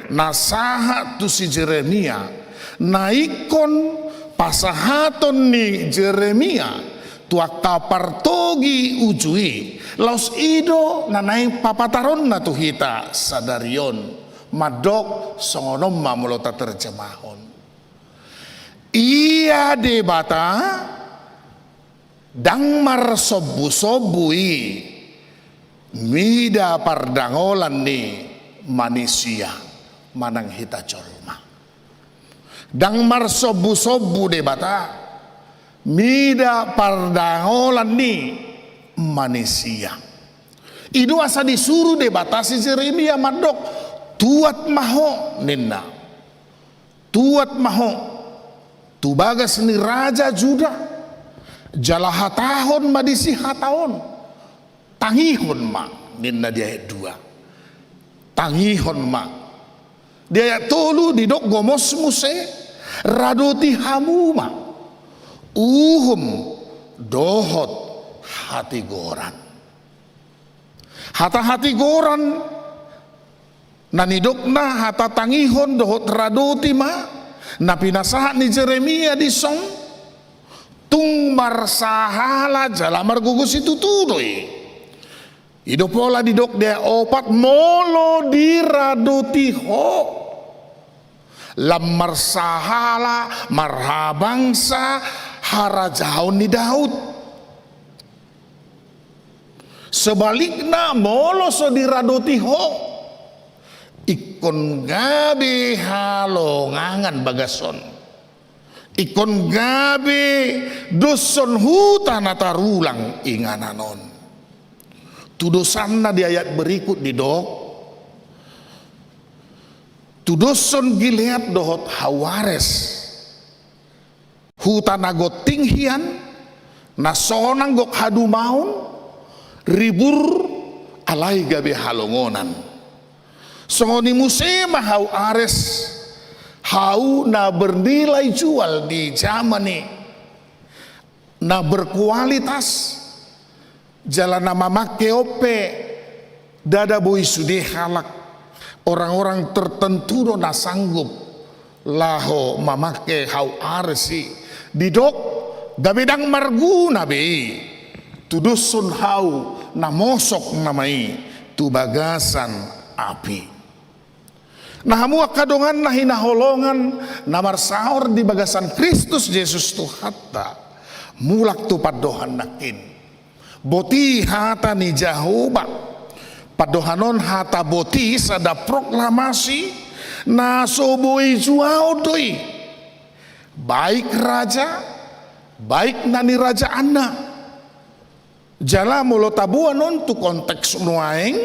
nasaha tu si Jeremia naikon pasahaton ni Jeremia tua kapartogi ujui laus ido nanaing papataron na tu hita sadarion madok songonom mamulota terjemahon iya debata dang mar sobu-sobui mida pardangolan ni manusia manang hita colma dang mar sobu-sobu debata mida pardangolan ni manusia itu asa disuruh debatasi Jeremia madok tuat maho ninna tuat maho tu bagas ni raja Juda jalahatahon madisi hataon tangihon ma ninna dia ayat 2 tangihon ma dia ayat 3 didok gomos muse radoti hamuma dohot hati goran hati goran nanidokna hata tangihon dohot radoti ma na pinasahat ni Jeremia di song tung marsahala jalamar gugus itu tudoy idopola didok dia opat molo di radoti ho lam marsahala marhabangsa harajaun ni Daud sebaliknya molo so di radoti ho ikon gabe halongangan bagason ikon gabe doson hutan atarulang ingananon tudosanna di ayat berikut didok tudoson Gilead dohot hawares hutan agot tinghian nasonang gok hadu maun ribur alai gabe halongonan songoni musema hau ares hau na bernilai jual di zaman ini na berkualitas jalan nama make ope dada boi sude halak orang-orang tertentu do na sanggup laho mamake hau aresi didok gabedang marguna be tudusun hau na mosok namai tu bagasan api nah hamu kadongan nah hinaholongan namar sahur di bagasan Kristus Yesus tu hatta mulak tu padohan nakin boti hata ni Jehovah padohanon hata boti sada proklamasi na soboi juau doi baik raja baik nani raja anak jala mulo tabuanon tu konteks nuaing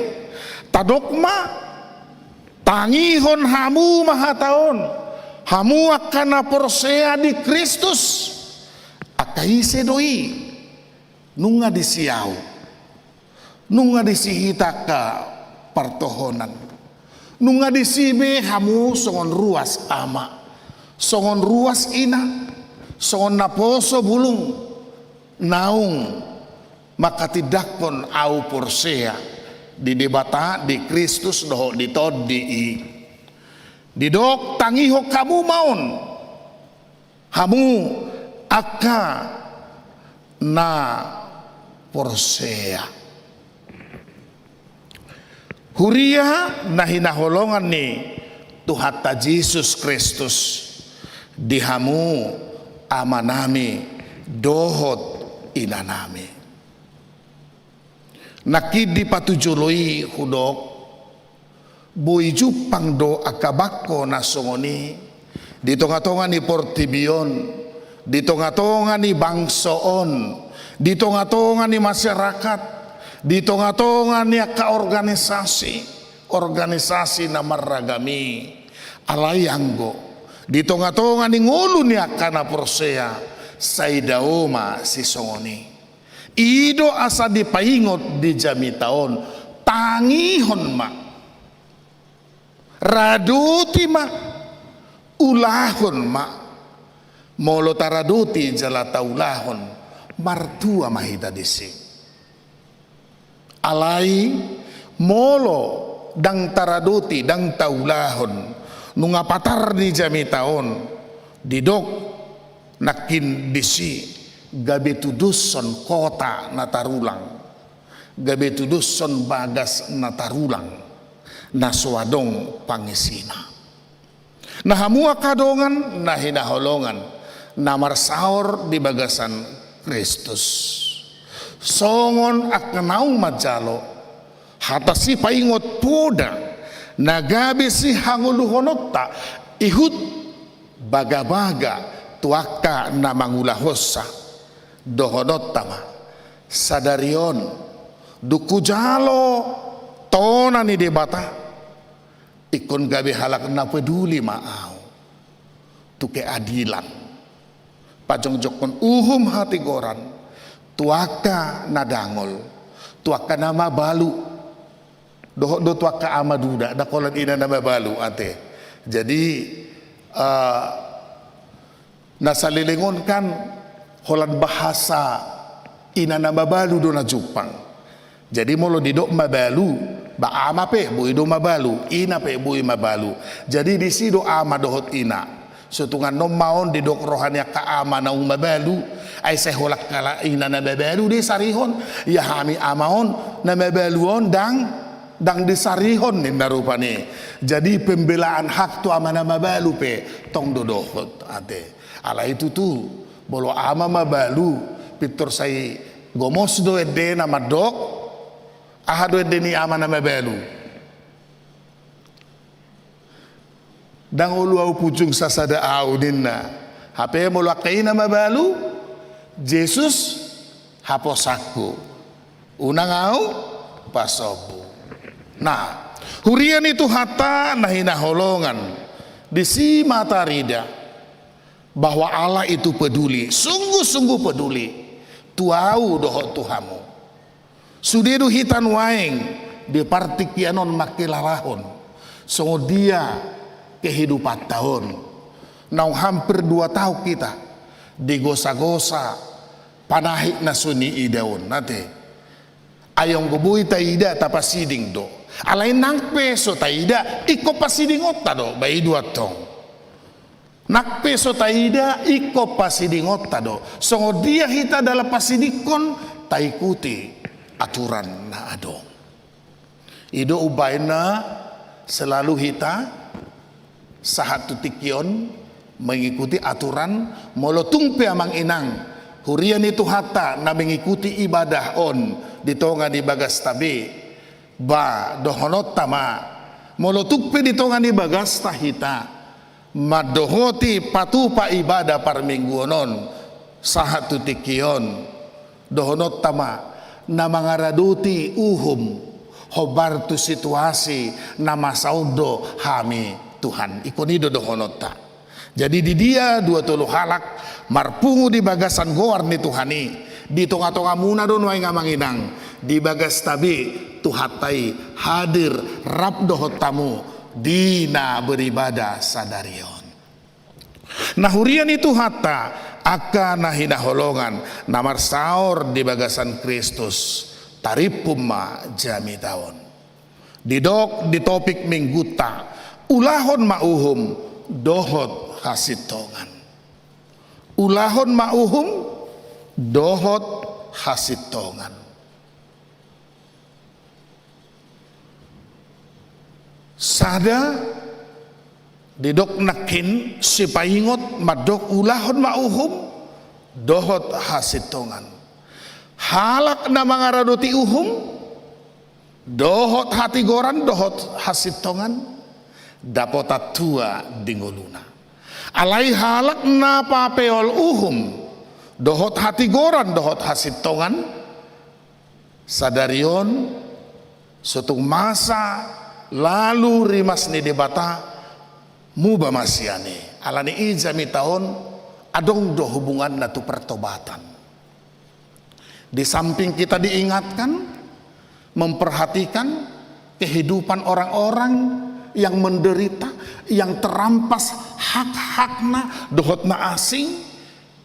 tadokma tangihon hamu mahataon hamu akan porsea di Kristus akaise doi nunga disiau nunga disihitaka partohonan nunga disibe hamu songon ruas ama songon ruas ina songon naposo bulung naung maka tidak pun au porsea di debata di Kristus doh di todi didok tangiho kamu maun hamu aka na porsea huria nahinaholongan ni Tuhata Yesus Kristus dihamu amanami dohot inanami nakid di patujului hudok bui jupang do akabako na songoni di tonga-tonga ni Portibion, di tonga-tonga ni bangsoon, di tonga-tonga ni masyarakat, di tonga-tonga ni organisasi na maragami alayanggo, di tonga-tonga ni ngulu ni akana prosea saidaoma si songoni ido asa dipaingot di jami taon tangihon ma raduti ma ulahon ma molo taraduti jalata ulahon martua mahita disi alai molo dang taraduti dang taulahon nunga patar di jami taon didok nakin disi gabe tuduson kota natarulang gabe tuduson bagas natarulang na swadong pangisina na hamua kadongan na hinaholongan na marsaor di bagasan Kristus songon aknaung majalo hatasi paingot poda na gabe si hanguluhonotta ihut baga-baga tuaka na mangulahosa dohonottama sadarion dukujalo tona ni debata ikon gabe halak na peduli maaw tu keadilan pajong jokon hati goran tuaka na dangol tuaka na mabalu do tuaka amaduda dakolan ina na mabalu ate jadi nasalilingon kan holan bahasa ina na mabalu do na Jepang jadi molo didok mabalu ba ama pe bui do mabalu ina pe bui mabalu jadi di sido ama dohot ina sutungan nom maon didok rohania ka ama na mabalu ai seholak kala ina na mabalu di sarihon ya hami amaon na mabaluon dang disarihon ni narupani jadi pembelaan hak tu ama na mabalu pe tong dodohot ate ala itu tu bolo ama mabalu pitor sai gomos do ede na madok ahado deni amana mabelu dang ulu au pucung sasada au dinna hape mulu kaina mabalu Jesus haposaku unang au pasobu nah hurian itu hata nahina holongan di si matarida bahwa Allah itu peduli sungguh-sungguh peduli tuau dohot tuhamu sudedu hitan waeng di partikianon makilarahon so dia kehidupan tahun nau hampir 2 tahun kita digosa-gosa panahik na suni idaon nate ayong gubui taida tapasiding do alain nang peso taida iko pasiding otta do bai 2 tong nak peso taida iko pasiding otta do so dia hita dalam pasidikon taikuti aturan na adong ido ubaina selalu hita sahatu tikion mengikuti aturan molotung pe amang inang hurian itu hata na mengikuti ibadah on ditonga di bagas tabe ba dohonot tama molotung pe ditonga di bagas tahita madohoti patupa ibadah par mingguonon sahatu tikion dohonot tama na mangaraduti hobar tu situasi na masaudo hami Tuhan ikonido dohonota jadi di dia 20 halak marpungu di bagasan goar ni Tuhani di tonga-tonga muna don way ngamanginang di bagas tabi tuhatai hadir rab dohotamu dina beribadah sadarion nah hurian itu hata akan nahina holongan namar saur di bagasan Kristus taripumma jami taon didok di topik mingguta ulahon mauhum dohot hasitongan ulahon mauhum dohot hasitongan sada didok nakin si paingot madok ulahon mauhum dohot hasitongan halak na mga raduti uhum dohot hati goran dohot hasitongan dapota tua dingoluna. Alai halak na papeol dohot hati goran dohot hasitongan sadarion sutung masa lalu rimas ni debata muba masiane alani ijami tahun adong do hubungan natu pertobatan. Di samping kita diingatkan memperhatikan kehidupan orang-orang yang menderita, yang terampas hak-hakna dohotna asing,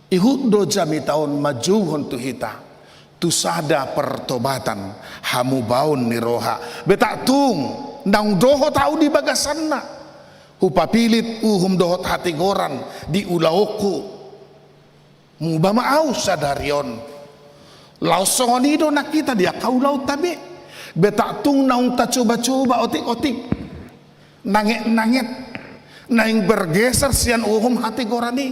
ihud do jami tahun majuhon tu hita tusada pertobatan hamu baun ni roha betak tung nang doho tau di bagasanna upapilit uhum dohot hati goran di ulaoku muba maau sadarion lausonido nak kita dia kau lau tabe betak tung naung ta coba-coba otik-otik nanget-nanget naing bergeser sian uhum hati gorani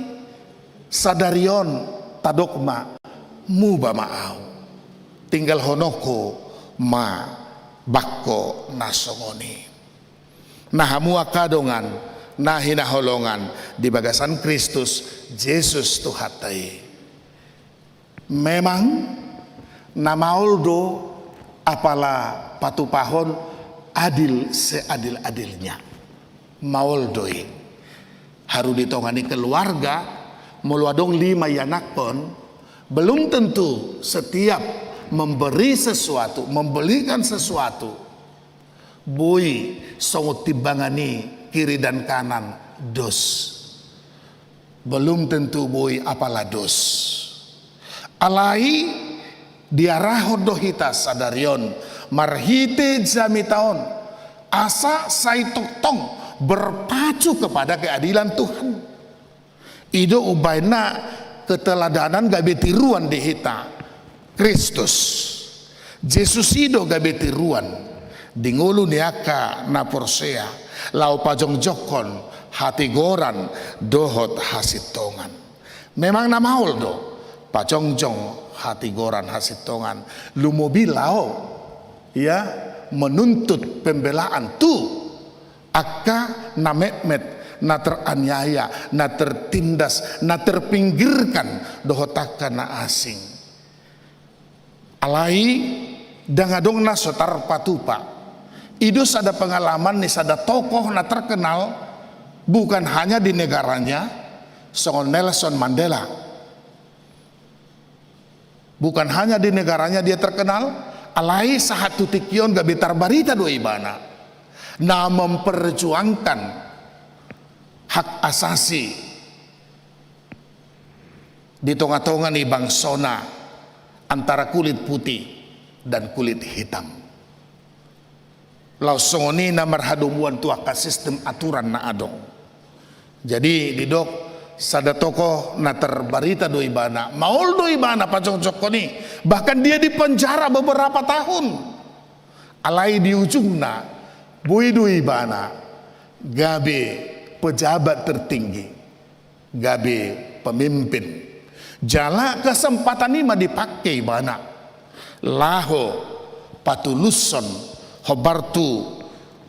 sadarion tadokma muba maau tinggal honoko ma bakko nasongoni nahamu akadongan nahina holongan di bagasan Kristus Yesus tuhatai. Memang namauldo apala patupahon adil seadil-adilnya mauldoi haru ditongani keluarga meluadong 5 yanak pun belum tentu setiap memberi sesuatu, membelikan sesuatu, bui songot tibangani kiri dan kanan dos. Belum tentu bui apala dos. Alai diarahod dohita sadarion marhite jami taon asa saitoktong berpacu kepada keadilan Tuhan. Ido ubaina keteladanan gabe tiruan dihita. Kristus Jesus ido gabe tiruan dingulu niaka na porsea lau pajong jokon hati goran dohot hasitongan. Memang namaul do pajong jong hati goran hasitongan lumobilao ya menuntut pembelaan tu akka na metmet na teraniaya na tertindas na terpinggirkan dohotaka na asing. Alai dangadong na sotar patupa. Idus ada pengalaman nih sada tokoh na terkenal bukan hanya di negaranya, soal Nelson Mandela. Bukan hanya di negaranya dia terkenal, alai sahatu tikion gabi tarbarita do ibana. Na memperjuangkan hak asasi di tonga-tonga nih bangsona antara kulit putih dan kulit hitam. Lausongoni na marhadumuan tuaka sistem aturan na adong. Jadi didok sada tokoh na terbarita do ibana, maul do ibana pajong jokoni, bahkan dia dipenjara beberapa tahun. Alai di ujungna bui do ibana gabe pejabat tertinggi, gabe pemimpin. Jala kesempatan ini dipakai banyak laho patuluson hobartu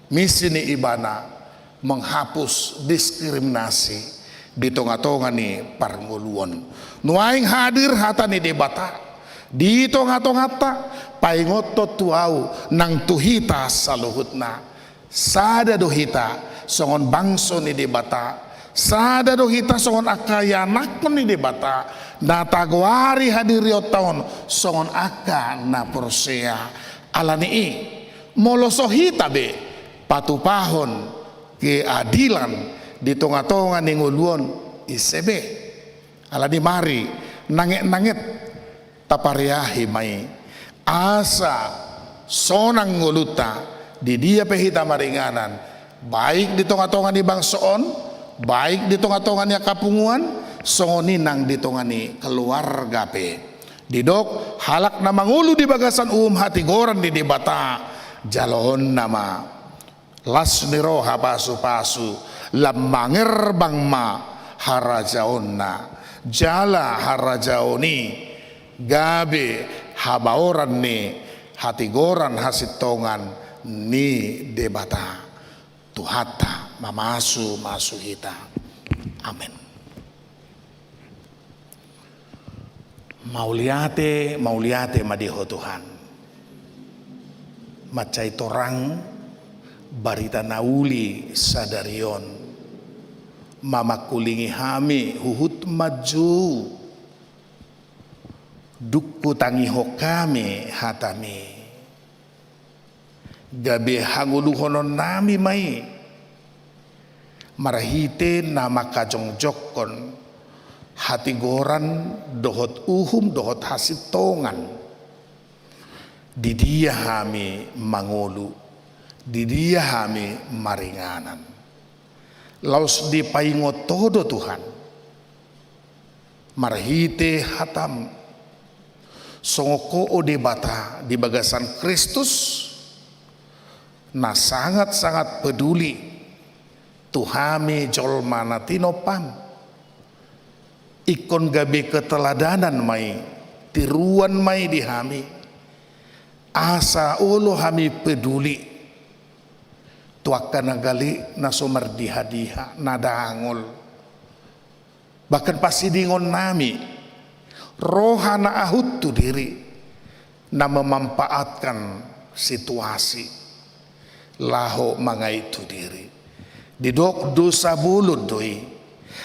misi ni ibana menghapus diskriminasi di tonga-tonga ni parnguluan nuaing hadir hata ni debata di tonga-tonga ta paingoto tuau nang tuhita saluhutna sada dohita songon bangso ni debata sada dohita songon akayanak ni debata na tagwari hadirio taon songon aka na porsea alani molosohita be patupahon keadilan di tonga-tonga ninguluon isebe alani mari nanget-nanget tapariahi mai asa sonang nguluta di dia pehita maringanan baik di tonga-tonga ni bangsoon baik di tonga-tonga ni kapunguan songoni nang ditongani keluarga pe didok halak na mangulu di bagasan hati goran di debata jalon nama las niro hapasu-pasu lamangir bangma harajaonna jala harajaoni gabe habaoran ni hatigoran hasitongan ni debata tuhata mamasu hita. Amin. Mauliate madiho Tuhan. Macai torang barita nauli sadarion. Mama kulingi hami huhut maju. Dukku tangiho kami hatami. Gabe hanguluhonon nami mai. Marahite nama kajong-jokon. Hatigoran dohot dohot hasitongan. Di dia hami mangolu. Di dia hami maringanan. Laus di paingot todo Tuhan. Marhite hatam. Songoko ode bata di bagasan Kristus. Na sangat-sangat peduli. Tuhami jolmana tinopam. Ikon gabe keteladanan mai, tiruan mai di hami. Asa ulo hami peduli. Tuakan nagali nasomar diha nadangol. Bahkan pasti dingon nami. Rohana ahut tu diri. Na memanfaatkan situasi. Laho mangai tu diri. Didok dosa bulut doi.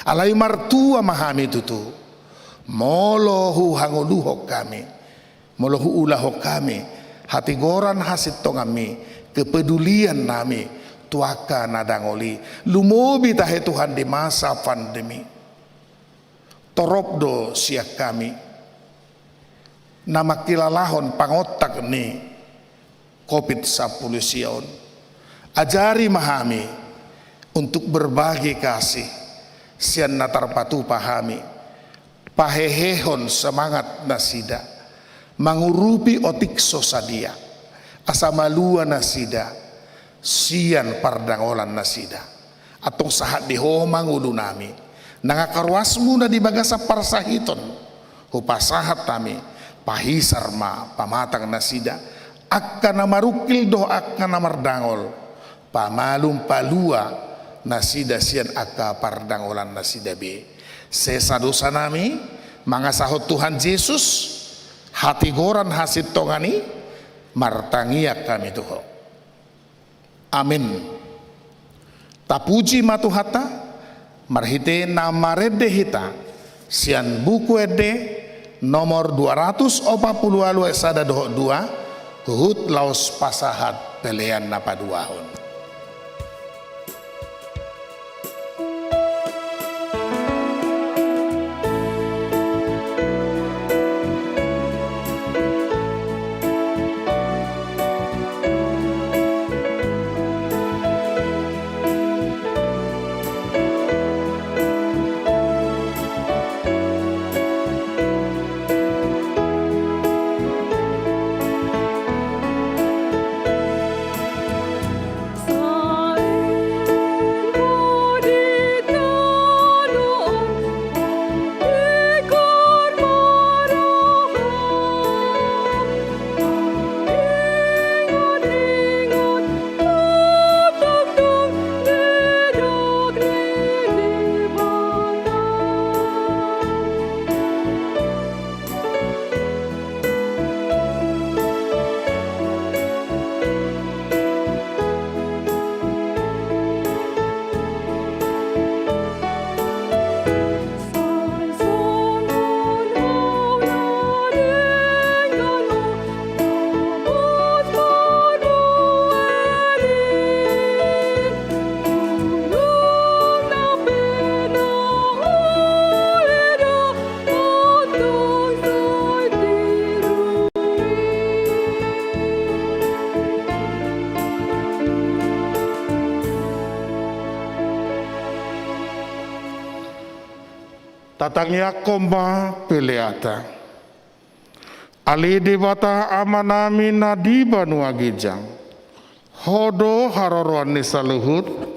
Alai martua mahami tutu. Molohu hangoluhok kami. Molohu ulahok kami. Hatigoran hasitongami. Kepedulian nami. Tuaka nadangoli. Lumobi tahe Tuhan di masa pandemi. Toropdo siak kami. Nama kilalahon pangotak ni. COVID-19. Ajari mahami. Untuk berbagi kasih. Sian natar patu pahami. Pahehehon semangat nasida. Mangurupi otik sosadia. Asamalua nasida. Sian pardangolan nasida. Atong sahat dihomang ulu nami. Nangakarwasmu na di bagasa parsahiton. Hupasahat tami. Pahisar ma pamatang nasida. Akka namarukil doh akka namardangol. Pamalum palua. Nasida sian akka pardangolan nasida be. Sesa dosa nami. Mangasahot Tuhan Yesus. Hati goran hasit tongani. Martangiak kami tuho. Amin. Tapuji matuhata. Marhite namarede hita. Sian buku ede. Nomor 240 esada doho 2. Huhut laos pasahat pelean napaduahon. Tatangya komba peleata. Ali debata amanami nadiba nuagijang. Hodo haroroan ni saluhut.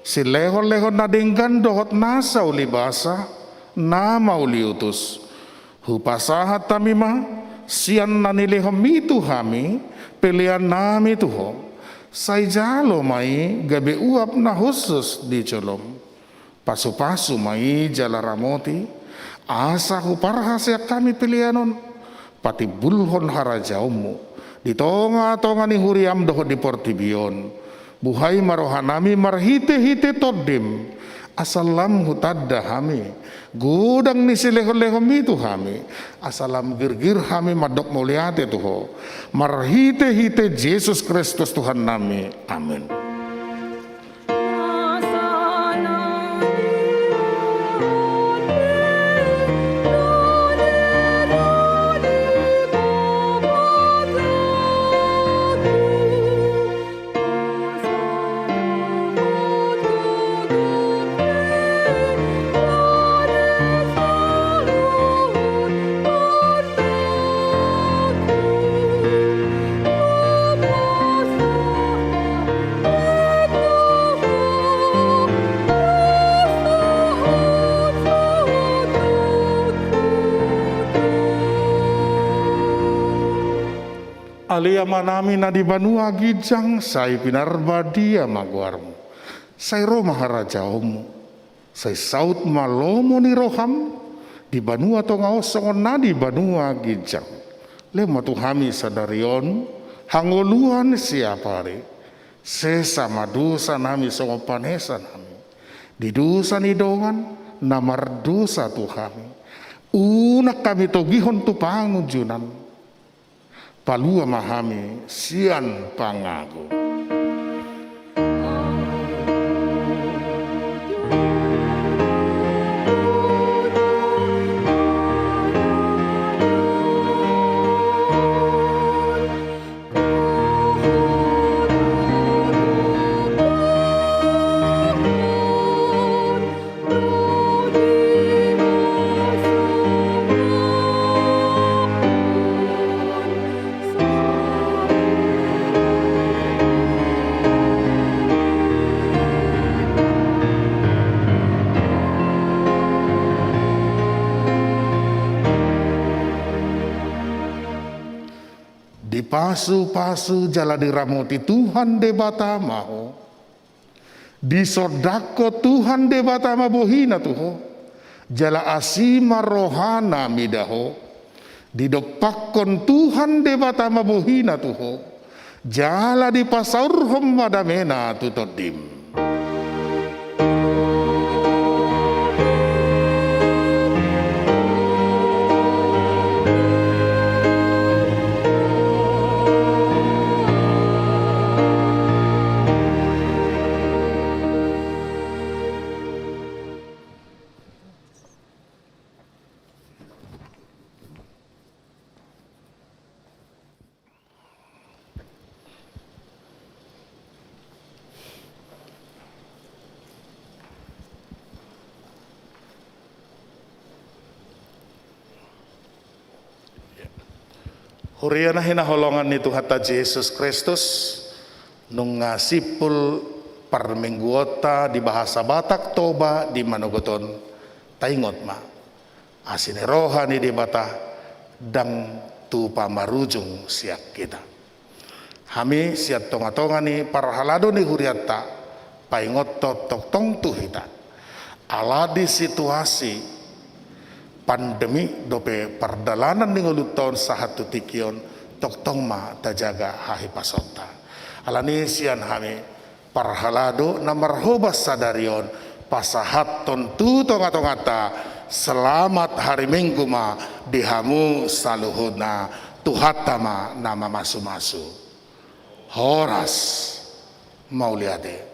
Si leho-leho nadinggan dohot nasa ulibasa. Nama uliutus. Hupasahat tamima. Sian nanilehom itu hami. pilihan nami Tuho, say jalo mai gabe uap na khusus di colom. Pasu-pasu mai jala ramoti, asa ku parhasya kami pilihanon, pati bulhon harajaumu, di tonga-tonga ni huriam doho di portibion, buhai marohanami marhite-hite todim, asalam hutadda hami, gudang ni silehon-lehom itu hami, asalam girgir hami madok muliate Tuho, marhite-hite Yesus Kristus Tuhan nami, amin. Aliyama nami na di Banua Gijang, say pinarbadia magwarmu, say Roma harajaumu, say saut malomo ni roham, di Banua tongaosongon na di Banua Gijang, lema tuhami sadarion, hangoluan siapari, sesama dosa nami songopanesa nami, di dosa ni dongan, namar dosa tuhami, unak kami togihon tupangujunan, palua mahami sian pangago. Di pasu-pasu jala diramoti Tuhan de batamaho, di sodako Tuhan de batama bohina tuho, jala asima rohana midaho, di dopakon Tuhan de batama bohina tuho, jala di pasaurhom madamena tutodim. Huriana hinaholongan ni Tuhan Yesus Kristus nung sipul parmingguota di bahasa Batak Toba di Manugoton taingot ma asine rohani di bata dang tu pamarujung siak kita. Hami siat tonga-tonga ni parhalado ni huriata paingot tok tong tu hita. Ala di situasi pandemi dope pardalanan ning uluton sahatu tikion tok tong ma tajaga hahi pasota. Alani sian hami parhalado na marhobas sadarion pasahaton tu tonga-tongata selamat hari Minggu ma dihamu saluhuna tuhatama nama masu-masu. Horas Mauliade.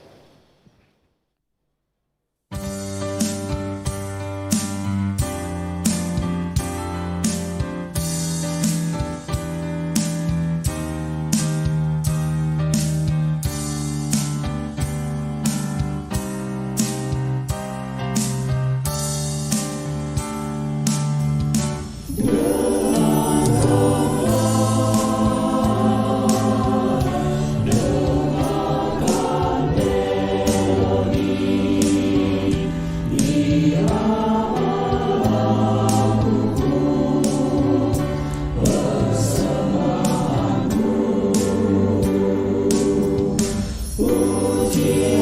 Jesus.